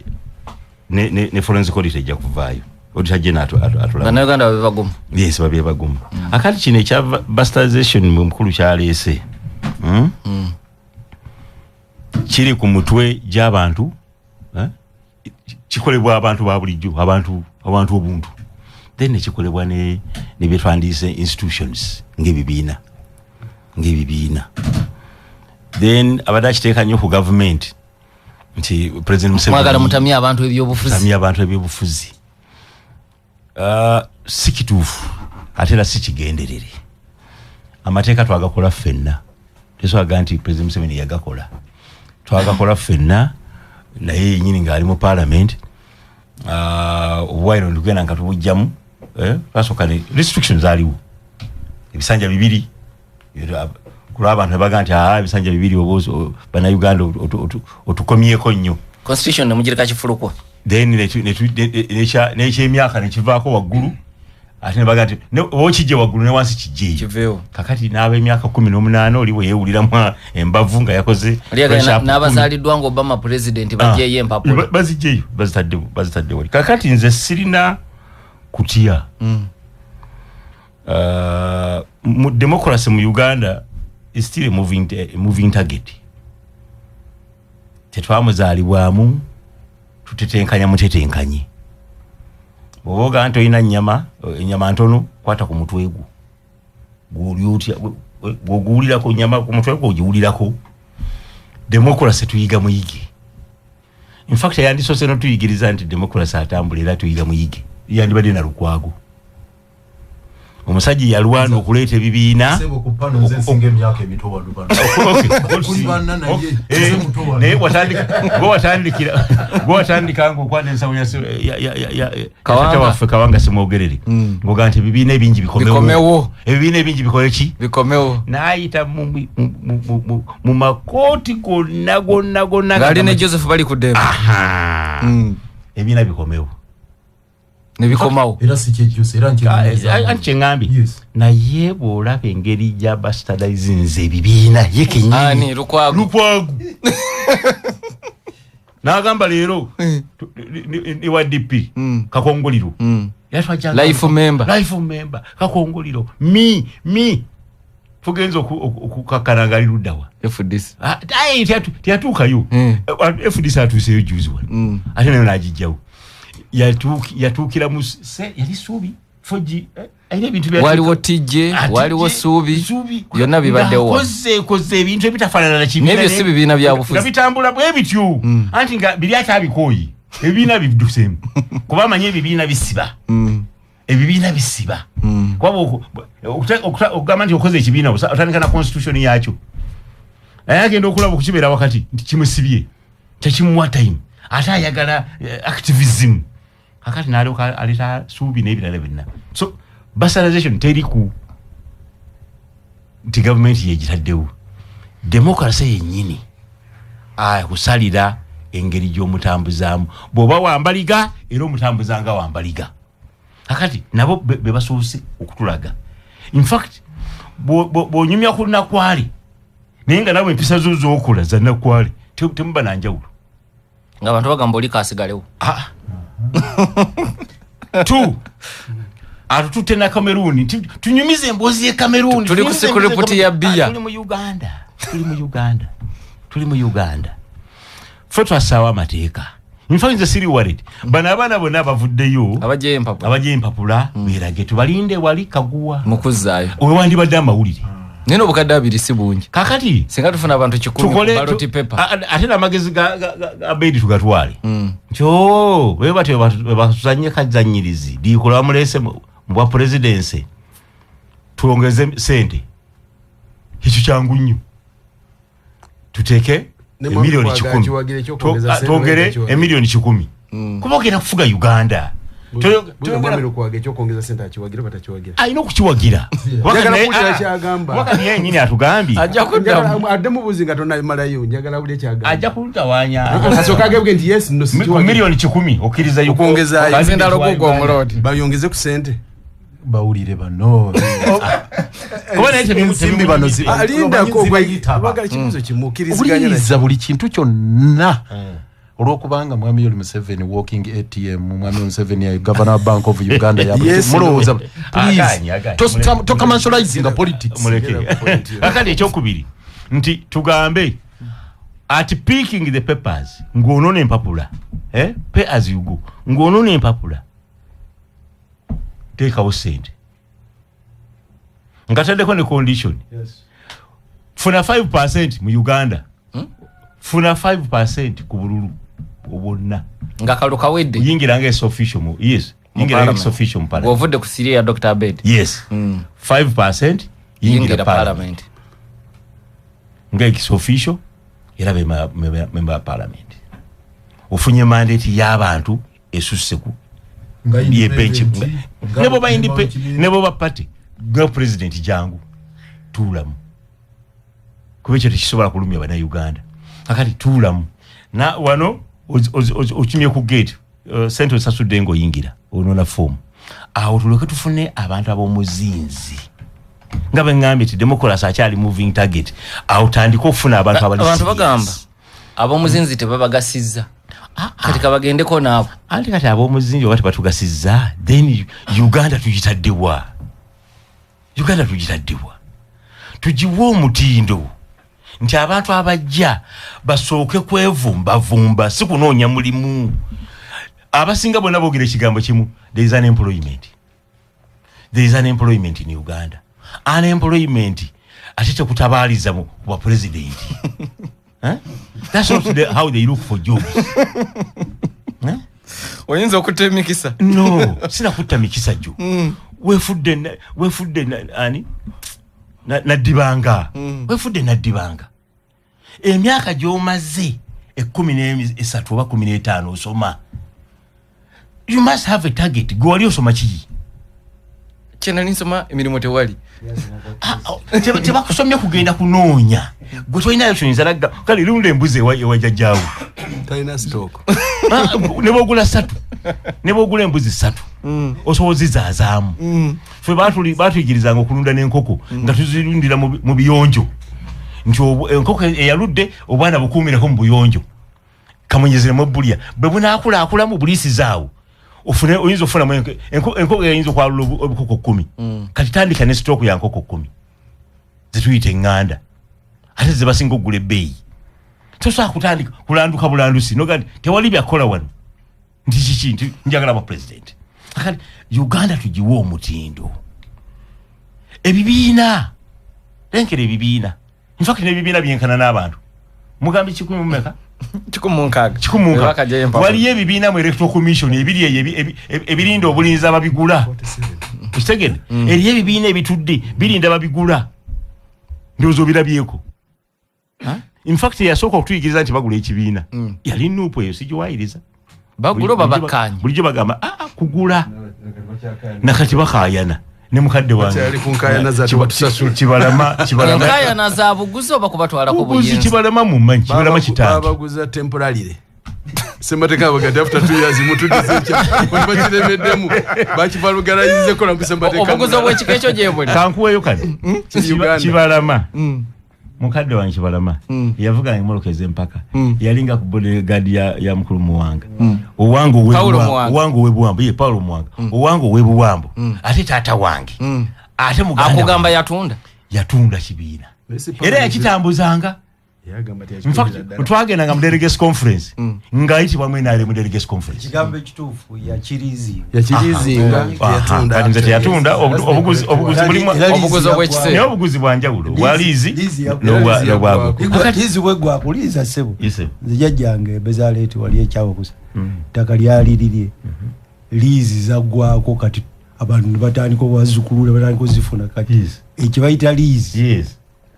ne forensic audit ejja kuvaayo auditor general atulaba Bannayuganda babe bagumu yes babe bagumu akati kino ekya bastardization mukulu kyaleese kiri ku mutwe gy'abantu kikolebwa abantu ba bulijjo abantu obuntu then ekikolebwa ne byetwandiise institutions ng'ebibiina then abadde akiteeka nnyo ku government nti President Museveni mwagala mutamye abantu ebyobufuzi si kituufu ate era si kigenderere amateeka twagakola ffenna teswaga nti President Museveni yagakola twagakola ffenna naye yenyini ng'ali mu parliament obwairo ndugenda nga tubujjamu twasooka ne restrictions aliwo ebisanja 2 kulwa abantu nebaga nti ebisanja 2 bannayuganda otukomyeko nnyo constitution nemugireka kifulukwa then nekyemyaka nekivaako waggulu ate nebaga nti okijje waggulu ne wansi kijjeeyo kakati n'ab'emyaka 18 oliwo yeewuliramu embavu nga yakoze n'abazaaliddwa nga Obama president bajjeeyo empapula bazijjeeyo bazitadde wali kakati nze sirina kutya mu democracy mu Uganda is still a moving target tetwamuzaalibwamu tutetenkanya mutetenkanye oboga nti oyina ennyama ntono kwata ku mutwe gwo gw'oguwulirako nyama ku mutwe gwo ogiwulirako democracy tuyiga muyige in fact yandisoose notuyigiriza nti democracy atambula era tuyiga muyige yandibadde na Lukwago omusajja yalwana okuleeta ebibiina naye watandika ng'okwata ensawo yakata waffe Kawanga Semwogerere ng'oga nti ebibiina ebingi bikomewo ebibiina ebingi bikole ki bikomewo n'ayita mu makooti gonna ngali ne Joseph bali ku Demba ebibiina bikomewo nebikomawo era si kyejjusa era anti ngambye naye bw'olaba engeri gy'abastadizinze ebibiina ye kennyini lukwagu n'agamba leero ewa DP Kakongoliro life member Kakongoliro mi tugenza okukakana luddawa FDC teyatuukayo FDC atuuseyo juzi wano ate nayo n'agijjawo yatuukira mu yali Suubi foji ebintu bya waliwo tije waliwo Suubi byonna bibaddewo koze ebintu ebitafaanana na kibiina nebyo si bibiina bya bufuzi bitambula bwe bityo anti nga biri atabikoyi ebibiina bidusemu kuba amanyi ebibiina bisiba ebibiina bisiba kwabo okugamba nti okoze ekibiina otandika na constitution yaakyo naye agenda okulaba okukibeera wakati nti kimusibye kyakimuwa time ate ayagala activism kakati n'alyoka aleta Suubi n'ebirala byonna so bastardization teriku nti gavumenti yegitaddewo democracy yennyini kusalira engeri gy'omutambuzaamu bw'oba wambaliga era omutambuzanga wambaliga kakati nabo be basoose okutulaga in fact bw'onyumya ku Nakwale naye nga nabo empisa zo z'okola za Nakwale temuba na njawulo ng'abantu bagamba oli kaasigalewo atututte na Cameroon tunyumize emboozi ye Cameroon tuli ku security ya bia tuli mu Uganda ffe twassaawo amateeka in fact nze siri worried bano abaana bonna bavuddeyo abajja empapula beerage tubalinde wali Kaguwa mukuzzaayo wewandibadde amawulire nino obukadde abiri si bungi kakati singa tufuna abantu 10 ku ballot paper ate n'amagezi ga Bedi tugatwale kyo webatyo basanye kazanyirizi dikola mulese mu bwa presidency tuongeze sente hicho changu nnyo tuteke milioni 10 tuongere milioni 10 kuba ogenda kufuga Uganda Mwamiro kwage cyo kongeza sente akiwagira batakiwagira ayino kukiwagira wakati yeye nyini atugambi ajja kuddamu ademu buzinga tonna malayo njagala buli kyagamba ajja kulutawanya asokage bwe nti yes no sikiwagira milioni 10 okiriza yuko kongeza azenda logo omulodi bayongeze ku sente bawulire bano kubona ete bimutsimbi bano alinda ko baga kimuzo kimukiriziganya na buli kintu kyonna olwokubanga mwami Yoweri Museveni walking ATM mwami Museveni ya Governor Bank of Uganda ya mulowooza please to commercializing the politics akali ekyokubiri nti tugambe at picking the papers ng'onona empapula pay as you go ng'onona empapula teekawo sente ngataddeko ne condition funa 5% mu Uganda funa 5% ku bululu obonna nga kaluka wedde yingira nga official mu yingira nga official mu parliament govode ku Syria ya Dr. Abed 5% yingira parliament nga official era member parliament ofunye mandate y'abantu esusse ku ye bench nebo ba independent nebo ba party ga president jangu tulamu kubecho tekisobola kulumya bana Uganda akati tulamu na wano ochimye ku gate Central Sasudengo yingira onona form aho tuloke tufune abantu abomuzinzi ngabe ngambe ti democracy akyali moving target aho tandiko kufuna abantu abantu bagamba abomuzinzi tebabagasiza kati kabagendeko nabo anti kati abomuzinzi wakati batugasiza then Uganda tujitaddewa tujiwo omutindo nti abantu abajja basooke kwevumba si kunoonya mulimu abasinga bonna boogera ekigambo kimu there is unemployment in Uganda unemployment ate tekutabaaliza mu bwa president that's not how they look for jobs oyinza okutemikisa no sina kutta mikisa jo wefudde ani naddibanga wefudde naddibanga emyaka gy'omaze 13 oba 15 osoma you must have a target gwali osoma ki kyena nisoma emirimu tewali tebakusomye kugenda kunoonya gwe tolinayo kyonzalaga kale lunda embuzi ewajjajjaawo talina stock nebogula embuzi 3 osobozizaazaamu fe batuyigirizanga okulunda n'enkoko nga tuzirundira mu biyonjo nti enkoko eyaludde obwana bukuumireko mu buyonjo kamunyezeremu bulya bwe bunaakulakulamu buliisi zaawo oyinza ofuna enkoko eyinza okwalula obukoko 10 kati tandika ne sitoku ya nkoko 10 zituyita eŋŋanda ate zebasinga okugula ebbeeyi tosobola kutandika kulanduka bulandusi nogandi tewali byakola wano nti kiki nti njagala ba president akati Uganda tugiwa omutindo ebibiina lenkera ebibiina infact n'ebibiina byenkana n'abantu mugambi 10 16 waliyo ebibiina mu electoral commission ebirinda obulinzi ababigula kitegedde eriyo ebibiina ebitudde birinda babigula ndowooza obirabyeko infact yasooka okutuyigiriza nti bagula ekibiina yali nuupu eyo sigiwayiriza bagula babakkaanya bulijjo bagamba kugula nakati bakaayana ne mukadde wange kibalama za buguzi oba kubatwalako buyinza kibalama mumanyi kibalama kitangi babaguza temporarily sembateka bagati after 2 years mutugize bakiremeddemu bakivalugalayize kola kusembateka obuguzi bw'ekika ekyo gyebuli kankuweyo kati kibalama mukadde wange kibalama yavuga emoloka ez'empaka yalinga ku bodyguard ya mukulu muwanga owango webuwambo ye Paulo Muwanga owango webuwambo ate taata wange ate muganda akugamba yatunda kibiina era yakitambuzanga twagenda nga mu delegates conference ngayitibwa mwena mu delegates conference kigambo ekituufu yakirizinga yatunda obuguzi obw'ekiseera naye obuguzi bwanjawulo bwaliizi n'obwagwo lizi bwegwakuliiza ssebo nze jjajjange Bezaleeti wali ekyawo kusa ttaka lyalirirye liizi zaggwako kati abantu ne batandika obwazikulula batandika ozifuna kati ekibayita liizi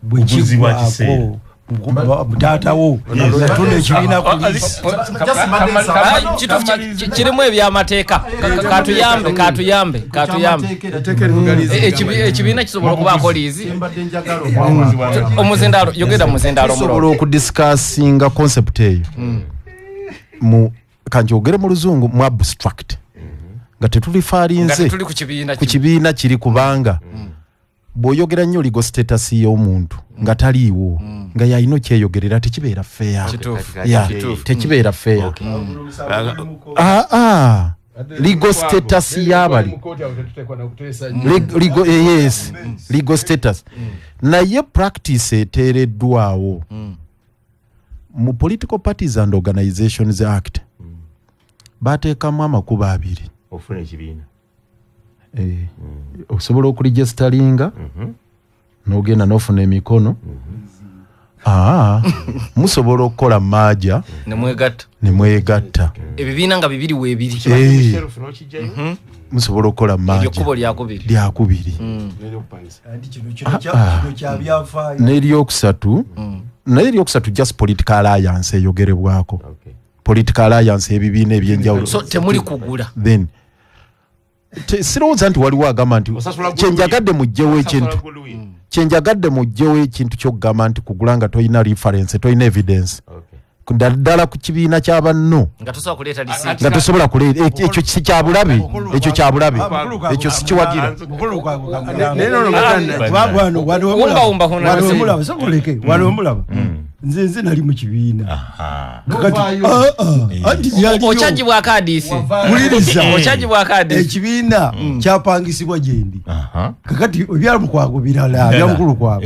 bwe kigwako mutaatawo yatunda ekibiina kirimu ebyamateeka katuyambe ekibiina kisobola okubaako liizi omuzindaalo yogera muzindaalo sobola okudiscussinga concept eyo kanjogere mu luzungu mu abstract nga tetulifaalinze ku kibiina kiri kubanga bw'oyogera nnyo legal status y'omuntu nga taliiwo nga yalina kyeyogerera tekibeera fair tekibeera fair legal status y'abali legal status naye practice eteereddwawo mu Political Parties and Organizations Act bateekamu amakubo 2 ofuna ekibiina osobola okuregisteringa n'ogenda n'ofuna emikono musobola okukola maaja nemwegatta ebibiina nga 2 weebiri musobola okukola maaja lyakubiri n'eryokusatu just political alliance eyogerebwako political alliance ebibiina ebyenjawulo so temuli kugula then sirowooza nti waliwo agamba nti kyenjagadde mugjewo ekintu kyokugamba nti kugula nga tolina reference tolina evidence ddala ku kibiina ky'abanno nga tosobola kuleeta ekyo si kyabulabe ekyo si kiwagira waliomulaba nze nali mu kibiina okyagibwa kadisi ekibiina kyapangisibwa gyendi kakati ebyala mukwago birala byamukulu kwago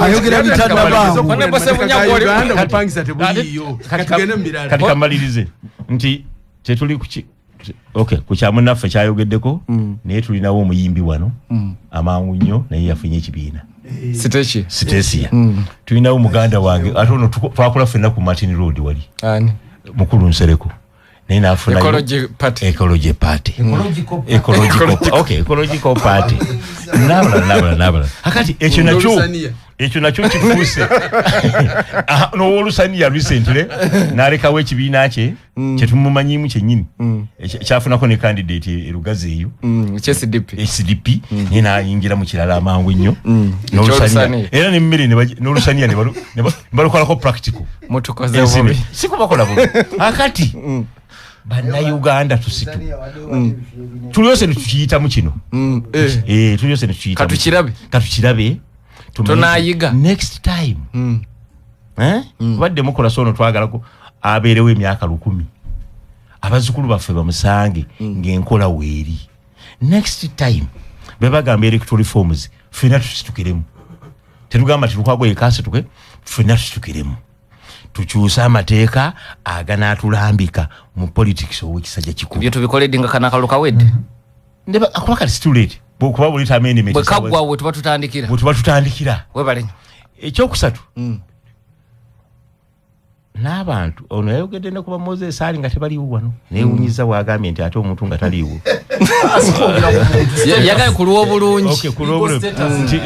ayogera bitannabaamu kati kamalirize nti tetuli ku kyamunaffe kyayogeddeko naye tulinawo omuyimbi wano amangu nnyo naye yafunye ekibiina Sitesia tulinawo muganda wange ate ono twakula ffenna ku Martin Road wali mukulu Nsereko naye nafuna Ecology Party. Ecology Party. Ecological Party. Nabala. Akati ekyo nakyo kifuuse. N'owolusaniya recently n'alekawo ekibiina kye kyetumumanyiimu kyennyini. Kyafunako ne candidate erugazi eyo. SDP naye n'ayingira mu kirala amangu ennyo. N'olusaniya. Era n'emmere n'olusaniya ne balukolako practical. Mutukoze bubi. Si kubakola bubi. Akati bannayuganda tusitu tulyose netukiyitamu kino tulyose netukiyitamu katukirabe tunayiga next time badde mukola sono twagalako abeerewo emyaka 10 abazzukulu baffe bamusange ng'enkola weeri next time bebagamba electoral reforms ffenna tusitukiremu tetugamba tilukwago ekasituke ffenna tusitukiremu tukyusa amateeka aganaatulambika mu politics ow'ekisajja kikulu byo tubikoledde nga kanakalu kawedde ndeba akuba kati situlate bwekuba buli amendment bwe kaggwawo tuba tutandikira webale ekyokusatu n'abantu ono yayogedde ne kuba Moses ali nga tebaliwo wano neewunyiza bw'agambye nti ate omuntu nga taliiwo yagaye kulwa obulungi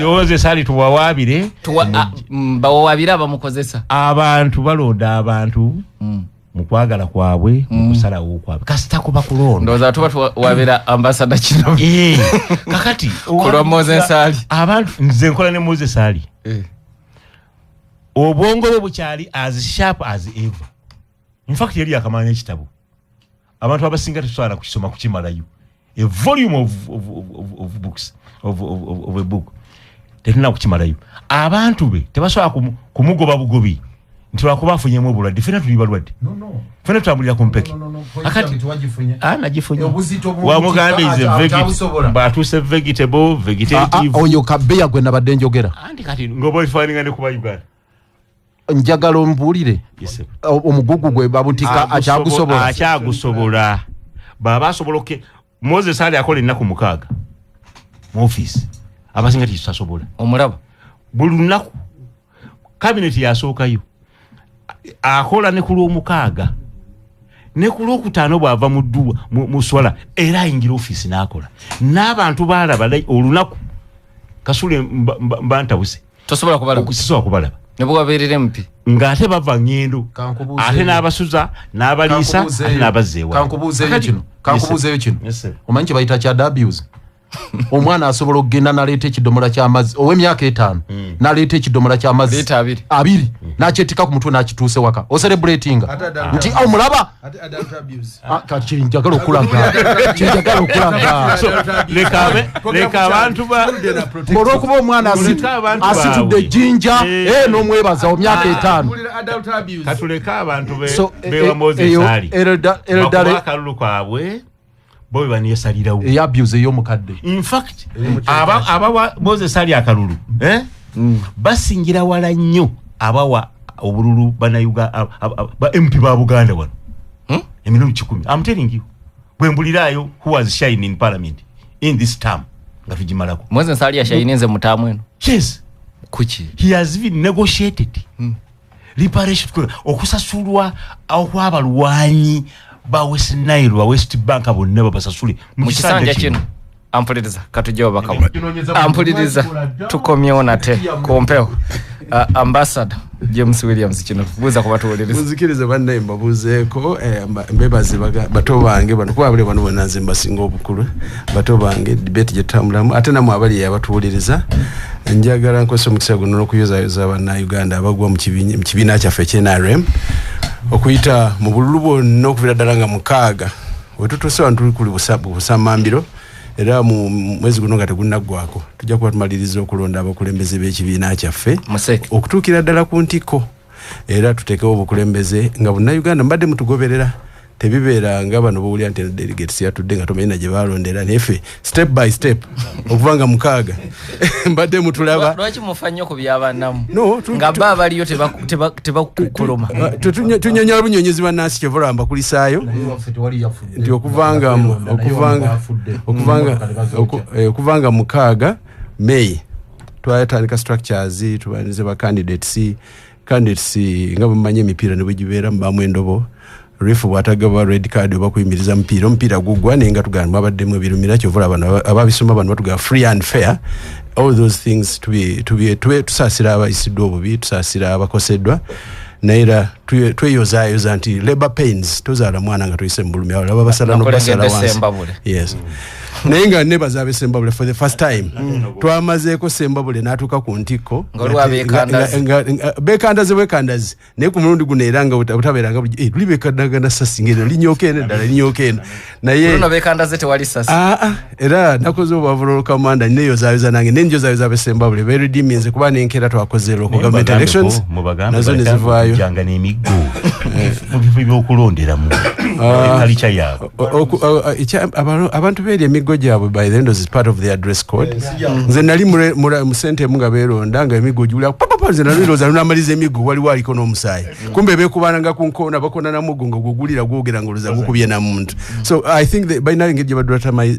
Moses ali tuwawaabire bawawaabire abamukozesa abantu balonda abantu mu kwagala kwabwe mu kusalawo kwabwe kasita kuba kulonda ndowooza tuba tuwaabira ambasada kino kakati kulwa Moses ali abantu nze nkola ne Moses ali obwongo bwe bukyali as sharp as ever. In fact yali akamanya ekitabo abantu abasinga tetusobola kukisoma kukimalayo a volume of books of a book tetuna kukimalayo abantu be tebasobola kumugoba bugobi nti lwakuba afunyemu obulwadde ffenna tuli balwadde ffenna tutambulira ku mpeke akati nagifunye wamugamba atuuse vegetative oyo kabeya gwe nabadde njogera anti kati ngoba efaninga ne kuba Uganda njagala ombuulire omugugu gwe babutika akyagusobola baba asobola Moses ali akola ennaku 6 mu office abasinga tisasobola omulaba buli lunaku cabinet yasookayo akola ne ku lw'omukaaga ne ku lw'okutaano bw'ava mu dduwa mu swala era ayingira office n'akola n'abantu baalaba olunaku kasule mbantabuse tosobola kubalaba nebuga berere mpi ngate bava ngendo ate n'abasuza n'abaliisa ate n'abazzeewa kankubuuzeeyo kino omanyi kye bayita child abuse omwana asobola okugenda n'aleeta ekidomola ky'amazzi ow'emyaka 5 n'aleeta ekidomola ky'amazzi 2 n'akyetika ku mutwe n'akituuse waka ocelebratinga nti omulaba kyenjagala okulaga leka abantu olw'okuba omwana asitudde ejjinja n'omwebaza mu myaka 5 katuleka abantu bewa Moses ali bakuba akalulu kabwe boy baniyesalirawo abuse ey'omukadde in fact abawa Moses ali akalulu basingira wala nnyo abawa obululu banayuga ba MP ba Buganda wano emirundi 10 I'm telling you bwembulirayo who was shining in parliament in this term nga tujimalako Moses ali yashayininze mutamu eno yes kuki he has been negotiated reparation okusasulwa okwabalwanyi ba West Nile wa West Bank bonna babasasule mu kisanja kino ampuliriza katujoba bakabo ampuliriza tukomyewo nate kompeho ambassador James Williams kino buza kubatuuliriza muzikirize banne mbabuzeeko mbebazi bato bange bano kwabule bano bonanze mbasinga obukulu bato bange debate jetambulamu ate namwe abali yabatuuliriza njagala nkoso mukisa guno n'okuyozaayoza bana Uganda abagwa mu kibiina kyaffe ky'NRM okuyita mu bululu bwonna okuvira ddala nga 6 wetutuuse wano tuli kuli busamambiro era mu mwezi guno nga tegunnaggwako tujja kuba tumaliriza okulonda abakulembeze b'ekibiina kyaffe okutuukira ddala ku ntikko era tuteekewo obukulembeze nga bonna Uganda mbadde mutugoberera tebibeera nga bano bawulira nti delegates yatudde nga tomanyi na gye balondera neffe step by step okuva nga 6 mbadde mutulaba lwaki mufannyo ku byabanamu no nga baba baliyo tebakukuluma tunyonyola bunyonyezi bannansi kyevula mbakulisaayo nti okuvanga 6 May twatandika structures tubanize ba candidates nga mumanyi emipiira ne bwe gibeera mbamu endobo refu bwatagaba red card oba kuyimiriza mpira gugwa nenga tugamba abaddemu ebirumira kyovula abantu ababisoma abantu batuga free and fair. All those things tusasira abayisiddwa obubi, tusasira abakoseddwa naira tweyozayoza nti labor pains tozaala mwana nga tuyise mu bulumi awo basala no basala wansi. Yes. Naye nga nebaza abesembabule for the first time twamazeeko sembabule n'atuuka ku ntikko bekandaze naye ku mulundi guno era nga butabeeranga luli bekandagana sasi ngeno linyookeene ddala linyookeene naye bekandaze tewali sasi era nakoze obwavulolo kamanda neyozayoza nange nenjozayoza abesembabule beredeeminze kuba nenkera twakoze local government elections nazo nezivaayo janga n'emiggo mu bifo by'okulonderamu kalicha yaabwe abantu beeri emiggo gyabwe by the end is part of the address code. Nze nali mu sente nga beeronda nga emiggo gyula nze nalirooza lunamaliza emiggo waliwo aliko n'omusaayi kumbe beekubananga ku nkoona bakona namuggo nga gugulira gwogera ngoloza gukubye na muntu. So I think that by now engeri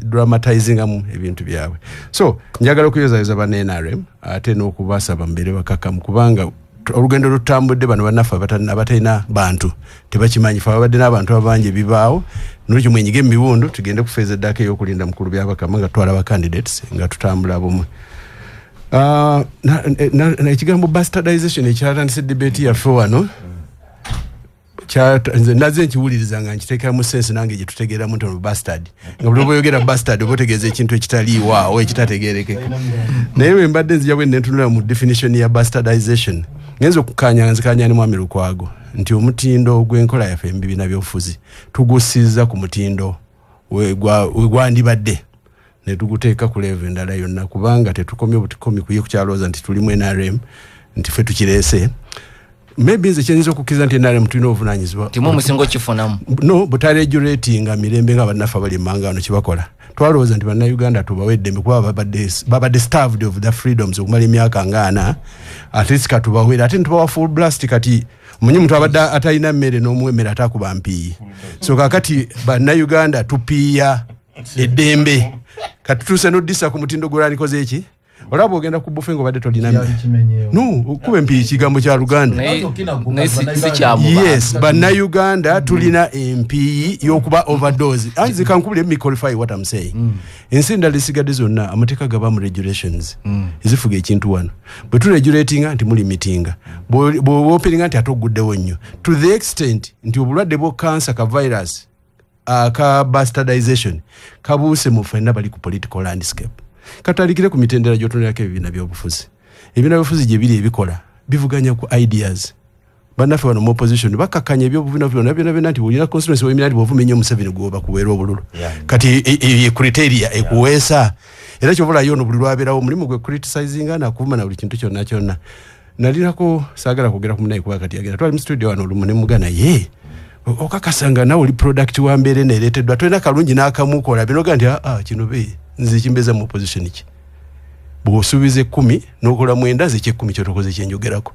dramatizing ebintu byabwe. So njagala okuyozayoza ba NRM ate n'okubasaba mbeere bakakamu kubanga olugendo lutambudde bano bannaffe abatalina bantu tebakimanyi fe abadde n'abantu abangi ebibaawo nolwekyo mwenyige mu biwundu tugende kufeeza eddaka ey'okulinda mukulu byabakama nga twala ba candidates nga tutambula bumu. Ekigambo bastardization ekyatandise debate yaffe wano nze naze nkiwuliriza nga nkiteekeramu sense nange gye tutegeeramu nti bastard nga buli boyogera bastard oba otegeeza ekintu ekitaliiwaawo ekitategeerekeka naye bwe mbadde nzija bwe nentunula mu definition ya bastardization ngenza okukanya nzikanya ni Mwami Lukwago nti omutindo gw'enkola yaffe ebibiina by'obufuzi tugussizza ku mutindo wegwandibadde ne tuguteeka ku level endala yonna kubanga tetukomye obutikomi kuye kukyalooza nti tulimu NRM nti ffe tukireese. Maybe nze kyenyiza okukkiriza nti NRM tulina obuvunaanyizibwa timu omusingo kifunamu no butaregulatinga mirembe nga bannaffe abali emmangano kibakola. Twalowooza nti bannayuganda tubawedde eddembe kuba babadde starved of the freedoms okumala emyaka nga 4 at least katubawere ate nitubawa full blast kati omanyi muntu abadde atalina mmere n'omuwemmere atakuba mpiiyi. So kakati bannayuganda tupiiya eddembe kati tutuuse n'oddisa ku mutindo gw'olanikoze eki olaba ogenda ku bufe ngo badde tolina no kuba empiiyi kigambo kya Luganda. Yes bannayuganda tulina empiiyi y'okuba overdose anzi kankubule me qualify what I'm saying. Ensi endala esigadde zonna amateeka gabamu regulations ezifuga ekintu wano bwe turegulatinga nti mulimitinga bw'openinga nti ate oguddewo nnyo to the extent nti obulwadde bwo cancer ka virus ka bastardization kabuuse mu ffenna bali ku political landscape. Katalikire ku mitendera gy'otunuulirako ebibiina by'obufuzi. Ebibiina by'obufuzi gye biri ebikola bivuganya ku ideas. Bannaffe wano mu opposition bakakanya ebyobubiina byonna nti olina constituency w'ebibiina nti bw'ovuma ennyo Museveni gwoba kuweera obululu. Kati criteria ekuweesa era kyobulayo ono buli lwabeerawo omulimu gwe criticizinga nakuvuma na buli kintu kyonna. Nalinako saagala kwogera ku munaye kuba kati yagenda twali mu studio wano olumu ne mugana ye okakasanga nawe oli product wa mbeere neereeteddwa tolina kalungi n'akamukola binoga nti kino be nze kimbeza mu opposition ki bw'osuubiza 10 n'okola 9 z'ekyekumi kyotokoze kyenjogerako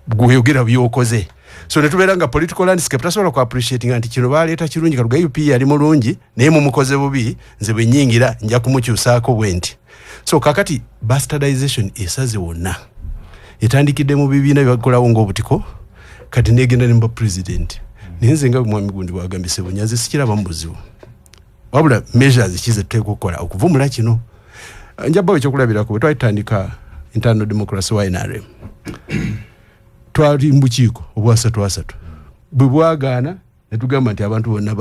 gweyogera byokoze. So ne tubeera nga political landscape tasobola ku appreciate nga nti kino baaleeta kirungi kaluga UP yali mulungi naye mumukoze bubi nze bwe nnyingira nja kumukyusaako bwe nti. So kakati bastardization esaze wonna etandikidde mu bibiina byebakolawo ng'obutiko kati neegenda ne mba president naye nze nga Mwami Gundi bwagambye Ssebunyazi sikiraba mu buzibu wabula measures kize tuteeka okukola okuvumula kino. Njabawo ekyokulabirako bwe twalitandika internal democracy wa NRM twali mu bukiiko obwasatu bwe bwagaana ne tugamba nti abantu bonna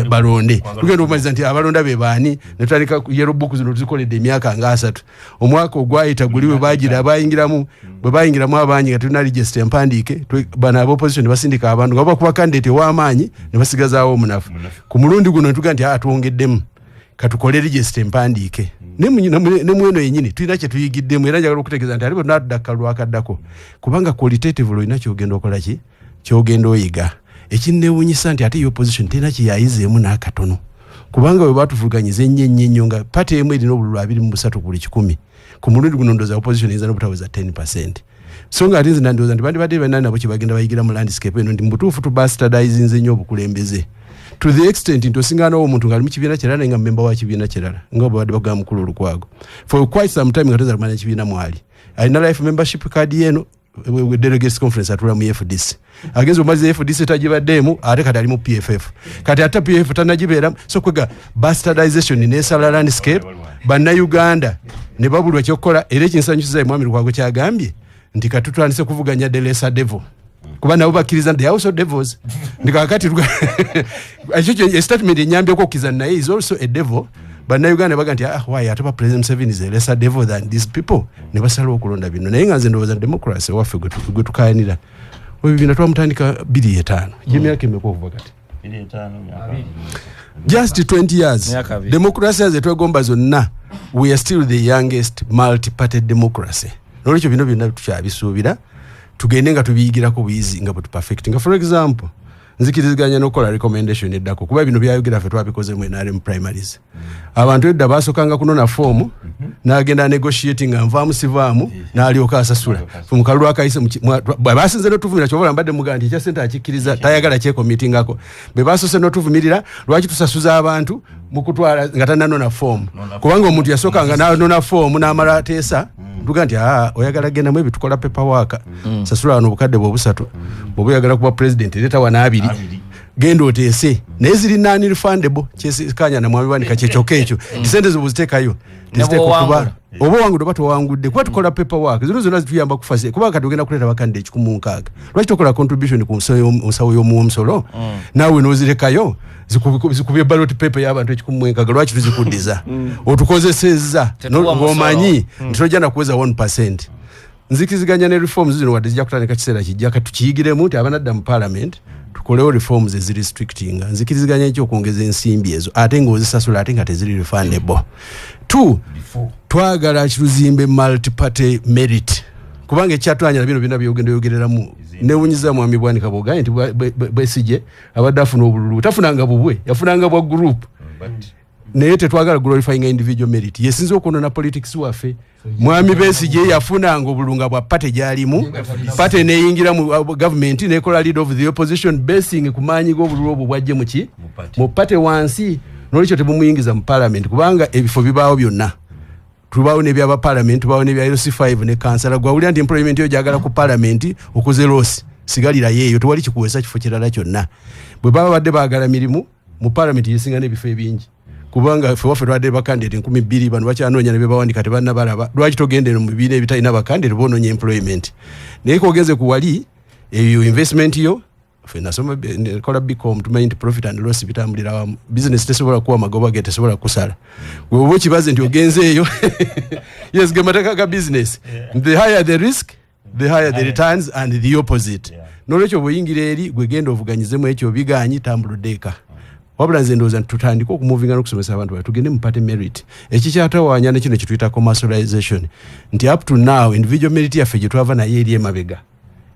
balonde tugenda okumaliza nti abalonda be baani ne tutandika yellow book zino tuzikoledde emyaka nga 3 omwaka ogwayita guliwe bagira abayingiramu bwe bayingiramu abangi nga tulina register empandiike bana opposition basindika abantu nga bakuba candidate w'amaanyi ne basigazaawo omunafu ku mulundi guno ne tugamba nti atuwongeddemu katukole register empandiike ne mweno yennyini tulina kye tuyigiddemu era njagala okutegeeza nti alibo n'addaka lwakaddako kubanga qualitative olina kyogenda okola ki kyogenda oyiga. Ekinneewuunyisa nti ate opposition terina kyeyayizeemu n'akatono kubanga bwe baatuvuganyiza ennyo nga pati emu erina obululu 23 buli 100 ku mulundi guno ndowooza opposition eyinza n'obutaweza 10%. So nga ate nze nandowooza nti bandibadde bannani nabo kye bagenda bayigira mu landscape eno nti mu butuufu tubastardizinze nnyo obukulembeze to the extent nti osinganawo omuntu ng'ali mu kibiina kirala naye nga memba wa kibiina kirala nga babadde bagamba Mukulu Lukwago for quite some time nga teza kumanya kibiina mwali alina life membership card yeno delegates conference atula mu FDC agenzo mazi FDC tajibaddemu ate kati ali mu PFF kati ate PFF tanajibera so kwega bastardization ne sala landscape banna Uganda ne babulwa kyokola era ekinsanyiza Mwami Lukwago kyagambye nti katutandise kuvuganya delesa devil kuba nabo bakiriza they also devils ndikakati ekyo statement enyambye ko kizana is also a devil banna Uganda baga nti why ataba President Museveni is a lesser devil than these people ne basala okulonda bino naye nga nze ndowooza democracy waffe gwe tukayanira we bina twamutandika 2.5 jemyaka emeko kuva kati 2.5 just 20 years democracy as etwegomba zonna we are still the youngest multi-party democracy nolwekyo bino byonna tukyabisuubira tugende nga tubiyigirako buyizi nga bwe tupafectinga for example nzikiriziganya n'okukola recommendation eddako kuba bino byayogera ffe twabikoze mu NRM primaries abantu edda baasokanga kunona foomu n'agenda negotiating nga nvaamu sivaamu n'alyoka asasula mu kalulu akayise baasinze n'otuvumirira kyobola mbadde mugamba nti ekya ssente akikkiriza tayagala kyekomitingako be baasose n'otuvumirira lwaki tusasuza abantu mu kutwala nga tananona foomu kubanga omuntu yasookanga n'anona foomu n'amala ateesa tuga nti oyagala genda mu ebitukola paperwork sasula wano obukadde bw'obusatu bw'oba oyagala kuba president leeta wana 2 genda oteese naye ziri nani refundable kyesikanya na mwami wanika kyekyoka ekyo disente zibuziteekayo teziteekukuba oba owangudde oba towangudde kuba tukola paperwork zino zonna zituyamba kufase kuba kati ogenda kuleeta bakandida 1,600 lwaki tokola contribution ku nsawo y'omuwomusolo naawe n'ozirekayo zikubye ballot paper y'abantu 1,600 lwaki tuzikuddiza otukozesezza ng'omanyi ntojja nakuweza 1%. Nzikiziganya ne reforms zino wadde zijja kutandika kiseera kijja katukiyigiremu nti abanadda mu parliament tukolewo reforms eziri restricting nzikiriziganya ekyo okwongeza ensimbi ezo ate ng'ozisasula ate nga teziri refundable. 2 twagala kiruzimbe multi-party merit kubanga ekyatwanyala bino byonna byogenda yogereramu newunyiza Mwami Bwanika Bwoganye nti Besigye abadde afuna obululu tafunanga bubwe yafunanga bwa group naye tetwagala glorifying individual merit yesinza okwonona politics waffe Mwami Besigye yafunanga obulunga bwa party gyalimu party neyingira mu government nekola lead of the opposition basing kumanyi go obululu obwo bwajje muki mu party wansi nolekyo tebumuyingiza mu parliament kubanga ebifo bibaawo byonna tubawo ne byaba parliament tubawo ne bya LC5 ne kansala gwawulira nti employment yo jagala ku parliament okuze losi sigalira yeyo tewali kikuwesa kifo kirala kyonna bwe baba badde baagala mirimu mu parliament yesinga n'ebifo ebingi kubanga ffe waffe twadde bakandida 2,000 bano bakyanoonya ne bebawandika tebanna balaba lwaki togende mu bibiina ebitalina bakandida boonoonya employment naye kogenze ku wali eyo investment yo ffe nasoma kola bicom tumanyi nti profit and loss bitambulira wamu business tesobola kuwa magoba ge tesobola kusala gwe kibaze nti ogenze eyo yes ge mataka ga business the higher the risk the higher the returns and the opposite nolwekyo buyingira eri gwe genda ovuganyizemu ekyo biganyi tambuludeka wabula nze ndowooza tutandika okumuvinga n'okusomesa abantu bwe tugende mu party merit ekikyatawanya nekino kituyita commercialization nti up to now individual merit yaffe gye twava naye eri emabega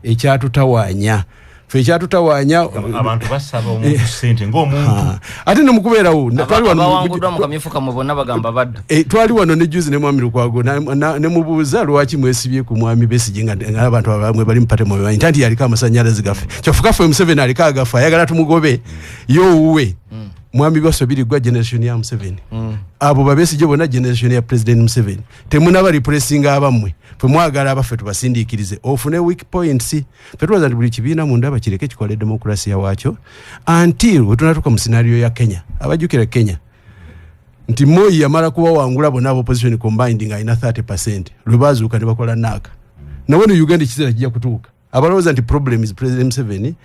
ekyatutawanya ffe ekyatutawanya abantu basaba omuntu ssente ng'omuntu ate ne mukubeerawo abawanguddwa mu kamyufu kamwe bonna bagamba badda twali wano ne juzi ne Mwami Lukwago ne mubuuza lwaki mwesibye ku Mwami Besigye nga abantu abamwe bali mu party mwe nti yaliko amasannyalaze gaffe kyofuka ffe Museveni aliko agafa ayagala tumugobe yowuwe Mwami Basobiri gwa generation ya Museveni abo Besigye bonna generation ya President Museveni temunaba repressinga abamwe fwe mwagala abaffe tubasindiikirize ofune weak points ffe tubaza buli kibiina mu ndaba kireke kikole demokrasiya waakyo until we tunatuuka mu scenario ya Kenya abajjukira Kenya nti Moi yamala kuba wangula bonna opposition combined nga ina 30% lwe baazuuka ne bakola naaka nawe ne Uganda ekiseera kijja kutuuka abalowooza nti problem is President Museveni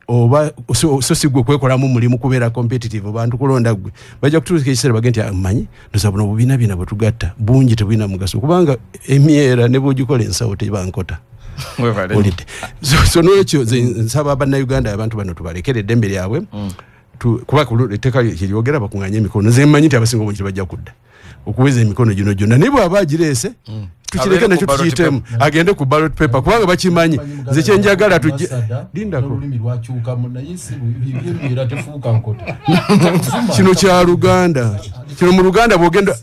oba so sigwe kwekolamu mulimu kubeera competitive abantu kulonda gwe bajja kutuuka ekiseera bagenti amanyi nosabuna obubiina bina bwe tugatta bungi tebulina mugaso kubanga emyera ne bwogikola ensawo tebankota so n'ekyo nsaba bannayuganda abantu bano tubalekere eddembe lyabwe kuba etteeka kiryogera bakuŋŋanya emikono nze mmanyi nti abasinga obungi tebajja kudda okuweza emikono gino gyonna naye bw'aba agireese tukireke nekyo tukiyitemu agende ku ballot paper kubanga bakimanyi nze kyenjagala kino kya Luganda kino mu Luganda bwogenda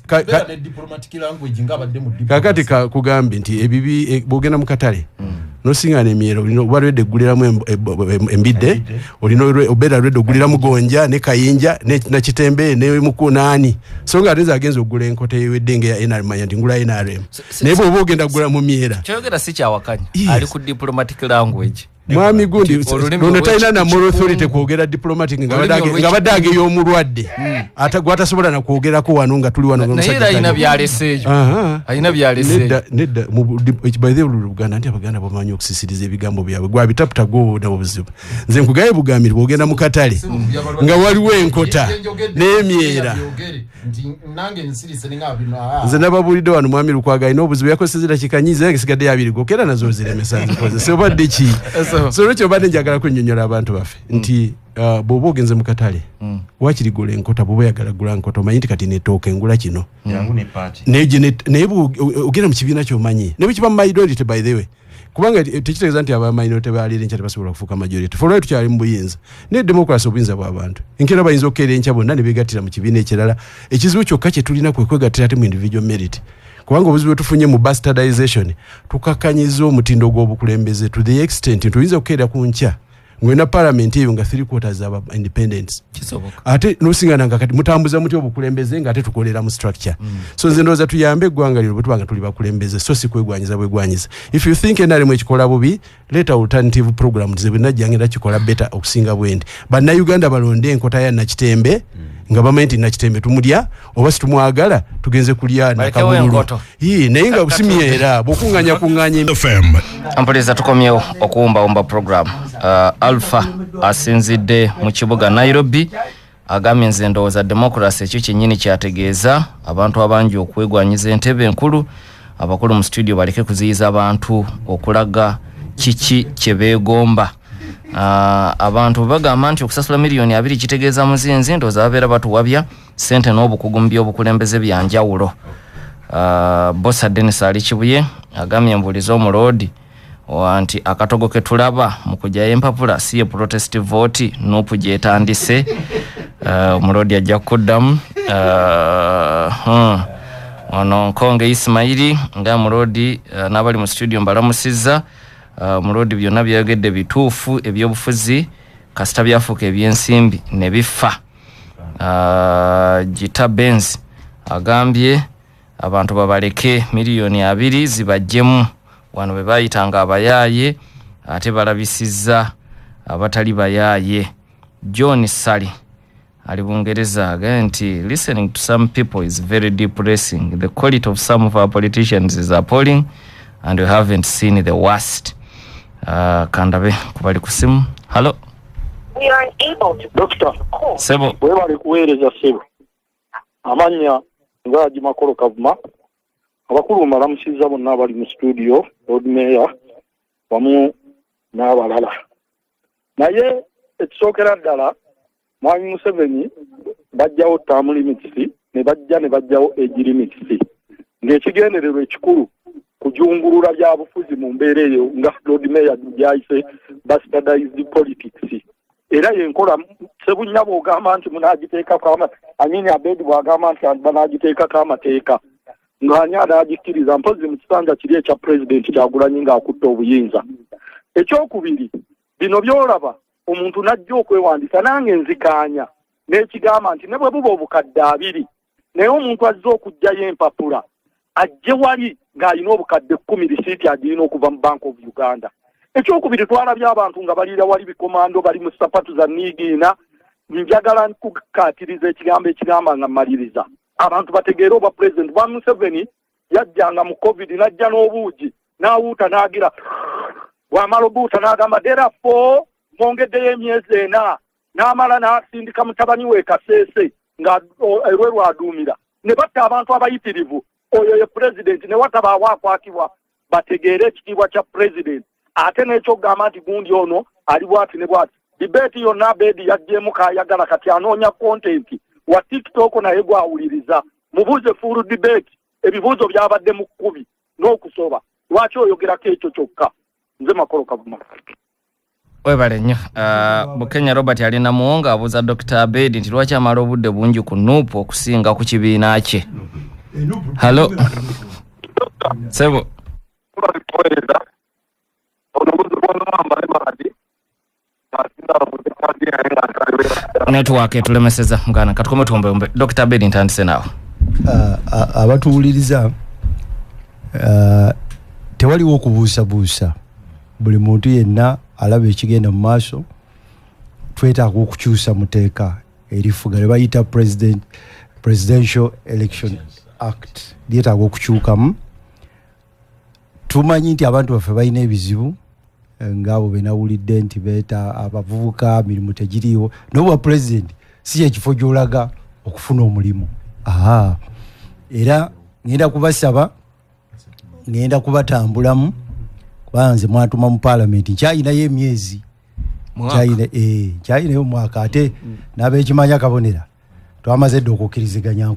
kakati kugambe nti ebibi bwogenda mu katale nosinga n'emyera olina obalwedde egguliramu embidde olina obeera lwedde ogguliramu gonja ne kayinja na kitembe ne mukunaani so nga ate agenza oggula enkota ewedde nga NRM nti ngula NRM naye bw'oba ogenda ggula mu myera kyogera si kyawakanya ali ku diplomatic language mwami gundi ono talina na moral authority kwogera diplomatic nga badde agey'omulwadde ate gwatasobola na kwogerako wano nga tuli wano naye alina byaleseeyo alina byaleseeyo nedda by the way Luganda nti abaganda bamanyi okusisiriza ebigambo byabwe gwabitaputa gwo nabo buzibu nze nkugaye bugambire bwogenda mu katale nga waliwo enkota n'emyera nze nababulidde wano mwami Lukwaga alina obuzibu yakosezera kikanyiza ngesigadde yabiri gokera nazo ziremesa nzikoze obadde ki so lwekyo badde njagala kunnyonnyola abantu baffe nti bw'oba ogenze mu katale wakiri gula enkota bw'oba oyagala gula nkota omanyi nti kati netooka engula kino naye ogenda mu kibiina kyomanyi ne bwekiba mu minority by the way kubanga tekitegeeza nti aba minority baalira enkya tebasobola kufuuka majority for lwaki tukyali mu buyinza ne democracy obuyinza bw'abantu enkeera bayinza okukeera enkya bonna ne beegattira mu kibiina ekirala ekizibu kyokka kye tulina kwe kwegattira ate mu individual merit kubanga obuzibu bwe tufunye mu bastardization tukakkanyiza omutindo gw'obukulembeze to the extent tuyinza okukeera ku nkya ngwena parliament eyo nga 3/4 aba independence ate nosingana nga kati mutambuza muti obukulembeze nga ate tukolera mu structure so nze ndowooza tuyambe eggwanga lino bwe tubanga tuli bakulembeze so si kwegwanyiza bwegwanyiza if you think NRM ekikola bubi leta alternative program ze bwenajja ngenda kikola better okusinga bwendi bannayuganda balonde enkota ya Nakitembe nga bamanyi nti Nakitembe tumulya oba situmwagala tugenze kulya nakabululu naye nga busimyera bw'okunganya FM ampuliriza tukomyewo okuwumbawumba program Alpha asinzidde mu kibuga Nairobi agambye nze ndowooza democracy ekyo kyennyini kyategeeza abantu abangi okwegwanyiza entebe enkulu abakulu mu studio baleke kuziyiza abantu okulaga kiki kye beegomba abantu bagamba nti okusasula miliyoni 2 kitegeeza muzinzi ndowooza babeera batuwabya ssente n'obukugu mu by'obukulembeze byanjawulo Bossa Dennis Ali Kibuye agambye mbulizo omuloodi wanti akatogo ke tulaba mu kujja empapula si ye protest vote n'opu gyetandise omuloodi ajja kuddamu ono Nkonge Ismaili nga muloodi n'abali mu studio mbalamusizza muloodi byonna byayogedde bituufu ebyobufuzi kasita byafuuka ebyensimbi ne bifa Gita Benz agambye abantu babaleke miliyoni 2 zibajjemu wano bwe bayitanga abayaaye ate balabisizza abatali bayaaye. John Sally ali Bungereza agenti listening to some people is very depressing. The quality of some of our politicians is appalling and we haven't seen the worst. Kandabe kubali kusimu. Hello. We are unable to Doctor. Sebo. We bali kuweereza Sebo. Amanya ngaji makolo kavuma. Abakulu malamusiza bonna abali mu studio, Lord Mayor wamu n'abalala. Naye ekisokera ddala Mwami Museveni bajjawo term limits ne bajjawo age limits. Ng'ekigendererwa ekikulu kujungulula bya bufuzi mu mbeera eyo nga Lord Mayor gyayise bastardized politics. Era yenkola Sebunyabo ogamba nti munagiteekako anyini Abedi bw'agamba nti banagiteekako amateeka ng'anyada agikiriza mpozi mu kisanja kiri ekya president Kyagulanyi ng'akutta obuyinza. Ekyokubiri bino byolaba omuntu najja okwewandisa nange nzikaanya n'ekigamba nti ne bwe buba obukadde 2 naye omuntu azze okujjayo empapula ajje wali ng'alina obukadde 10 lisiiti agirina okuva mu Bank of Uganda. Ekyokubiri twalabye abantu nga baliira wali bikomando bali mu sapatu za niigiina. Njagala nkukaatiriza ekigambo ekigamba nga mmaliriza abantu bategeera oba president wa Museveni yajjanga mu COVID najja n'obuugi n'awuuta n'agira wamala obuuta n'agamba therefore mwongeddeyo emyezi 4 n'amala n'asindika mutabani we Kasese nga erwe lwaduumira ne batta abantu abayitirivu. Oyo ye president ne watabaawo akwatibwa bategeere ekitiibwa kya president ate n'ekyogamba nti gundi ono ali bwati ne bwati. Debate yonna Abedi yajjemu kaayagala kati anoonya content wa TikTok naye gwawuliriza mubuuze full debate ebibuuzo byabadde mu kkubi n'okusoba lwaki oyogerako ekyo kyokka. Nze makolo kavuma. Webale nnyo. Bukenya Robert alina muwonga abuuza Dr. Abedi nti lwaki amala obudde bungi ku nuupu okusinga ku kibiina kye. Hello. Sebo. network etulemeseza mugana katukome tuombe Dr. Bedi ntandise nawo abatuwuliriza tewaliwo okubuusabuusa buli muntu yenna alaba ekigenda mu maaso twetaaga okukyusa muteeka erifuga lye bayita presidential election act lyetaaga okukyukamu. Tumanyi nti abantu baffe balina ebizibu ngabo benawulidde nti beeta abavubuka mirimu tegiriiwo n'obwa president si ekifo gy'olaga okufuna omulimu. Era ngenda kubasaba ngenda kubatambulamu kubanga nze mwatuma mu parliament nkyayinayo emyezi nkyayinayo omwaka ate n'abekimanya kabonera twamaze dde okukkiriziganya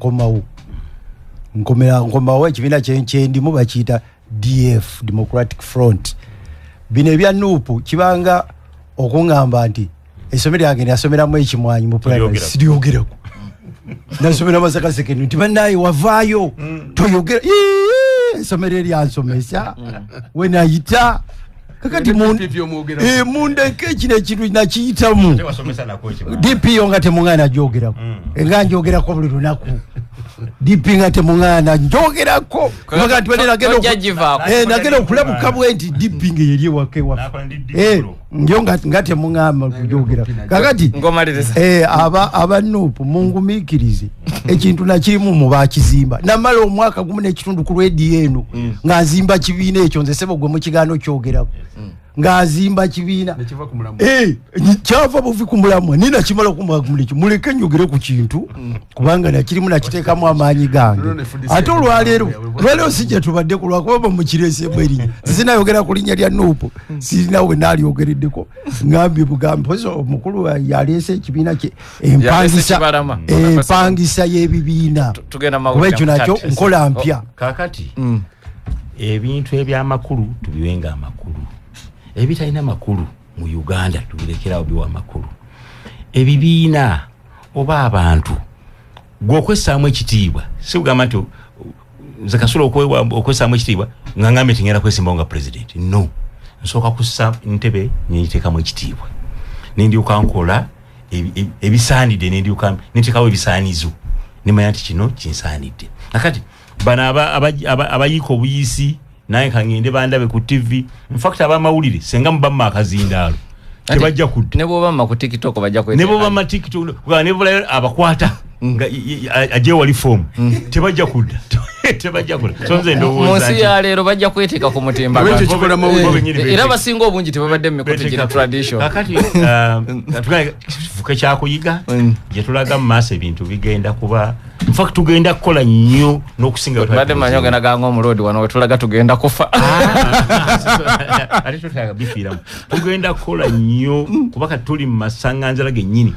nkomawo ekibiina kyendimu bakiyita DF Democratic Front. Bino ebya nuupu kibanga okuŋŋamba nti essomero lyange nasomeramu ekimwanyi mu primary siryogerako nasomera Masaka secondary nti bannaye wavaayo toyogera essomero eryansomesa we nayita kakati mundeke kino ekintu nakiyitamu DP nga temuŋŋaana njogerako nga njogerako buli lunaku DP nga temuŋŋaana njogerako nagenda okulabuka bwe nti DP nga yeri ewaka njo nga temuŋŋamba kujogerako kakati abanuupu mungumiikirize ekintu nakirimu mubakizimba namala omwaka gumu n'ekitundu ku lwedi eno nga nzimba kibiina ekyo nze sebo gwe mu kigaano kyogerako ngazimba kibiina kyava buvi ku mulamwa nina kimala kumuliki muleke njogere ku kintu kubanga nakirimu nakiteekamu amaanyi gange ate olwaleero sijja tubadde ku lwakuba mukireesemu erinnya sisinayogera ku linnya lya nuupu sirinawe naalyogereddeko ngambye bugambi pozi omukulu yaleese ekibiina kye empangisa y'ebibiina kuba ekyo nakyo nkola mpya kakati ebintu ebyamakulu tubiwenga amakulu ebitalina makulu mu Uganda tubirekerawo biwa makulu ebibiina oba abantu gwokwessaamu ekitiibwa si kugamba nti nze kasula okwessaamu ekitiibwa nga ngambe tingenda kwesimbawo nga president no nsooka kussa ntebe nyiteekamu ekitiibwa nindyoka nkola ebisaanidde nindyoka niteekawo ebisaanizo nimanya nti kino kinsaanidde nakati bano abayiika obuyisi naye kangende bandabe ku TV in fact abamawulire senga mubamma akazindaalo tebajja kudde nebo bamma ku TikTok bajja kwete nebo bamma TikTok kuba nebo abakwata aje wali form tebajja kudda tebajja kudda sonze ndowooza munsi ya leero bajja kweteeka ku mutimba era basinga obungi tebabadde mu mikono gya tradition kakati tufuke kyakuyiga gye tulaga mu maaso ebintu bigenda kuba in fact tugenda kukola nnyo n'okusinga badde manyoga naganga omulodi wano we tulaga tugenda kufa ate tutaga bifiiramu tugenda kukola nnyo kubaka tuli mu masaŋŋanzira gennyini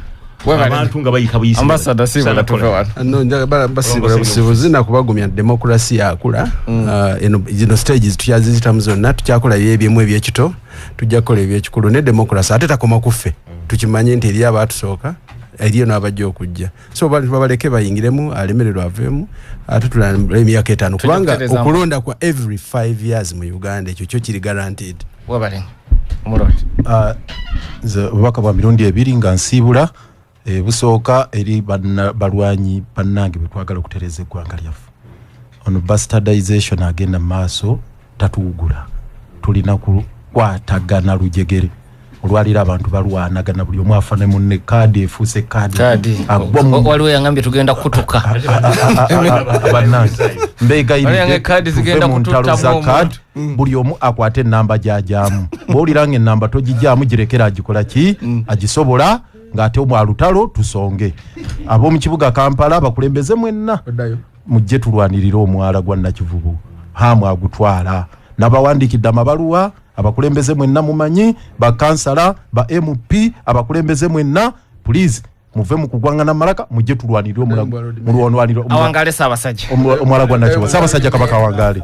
abantu nga bayika buyisi ambassador sibo tuve wano no njagala basibula busibu zina kubagumya demokrasi yakula eno stages tukyazizitamu zonna tukyakola ebyemu ebyekito tujja kukola ebyekikulu ne demokrasi ate takoma kuffe tukimanye nti eri abatusooka eriyo n'abajja okujja so babaleke bayingiremu alemererwa aveemu ate tulambula emyaka 5 kubanga okulonda kwa every 5 years mu Uganda ekyo kyo kiri guaranteed wabale omuloti nze obubaka bwa mirundi ebiri nga nsiibula busooka eri balwanyi bannange betwagala okutereza eggwanga lyaffe ono bastardization agenda maaso tatuugula tulina kukwatagana lujegere olwalira abantu balwanagana buli omu afane munne kaadi efuuse kaadi waliwo yangambye tugenda kutuka bannange mbeegayiride tuve mu ntalo za kaadi buli omu akwate ennamba gy'ajaamu bw'olira nga ennamba togijjaamu girekera agikola ki agisobola ng'ate omwalutalo tusonge ab'omu kibuga Kampala bakulembeze mwenna mujje tulwanirire omwala gwa Nakivubu hamu agutwala n'abawandiikidde amabaluwa abakulembeze mwenna mumanyi bakansala ba MP abakulembeze mwenna please muve mu kugwangana malaka mujje tulwanirire omwala awangale Ssaabasajja omwala gwa Nakivubu Ssaabasajja Kabaka awangale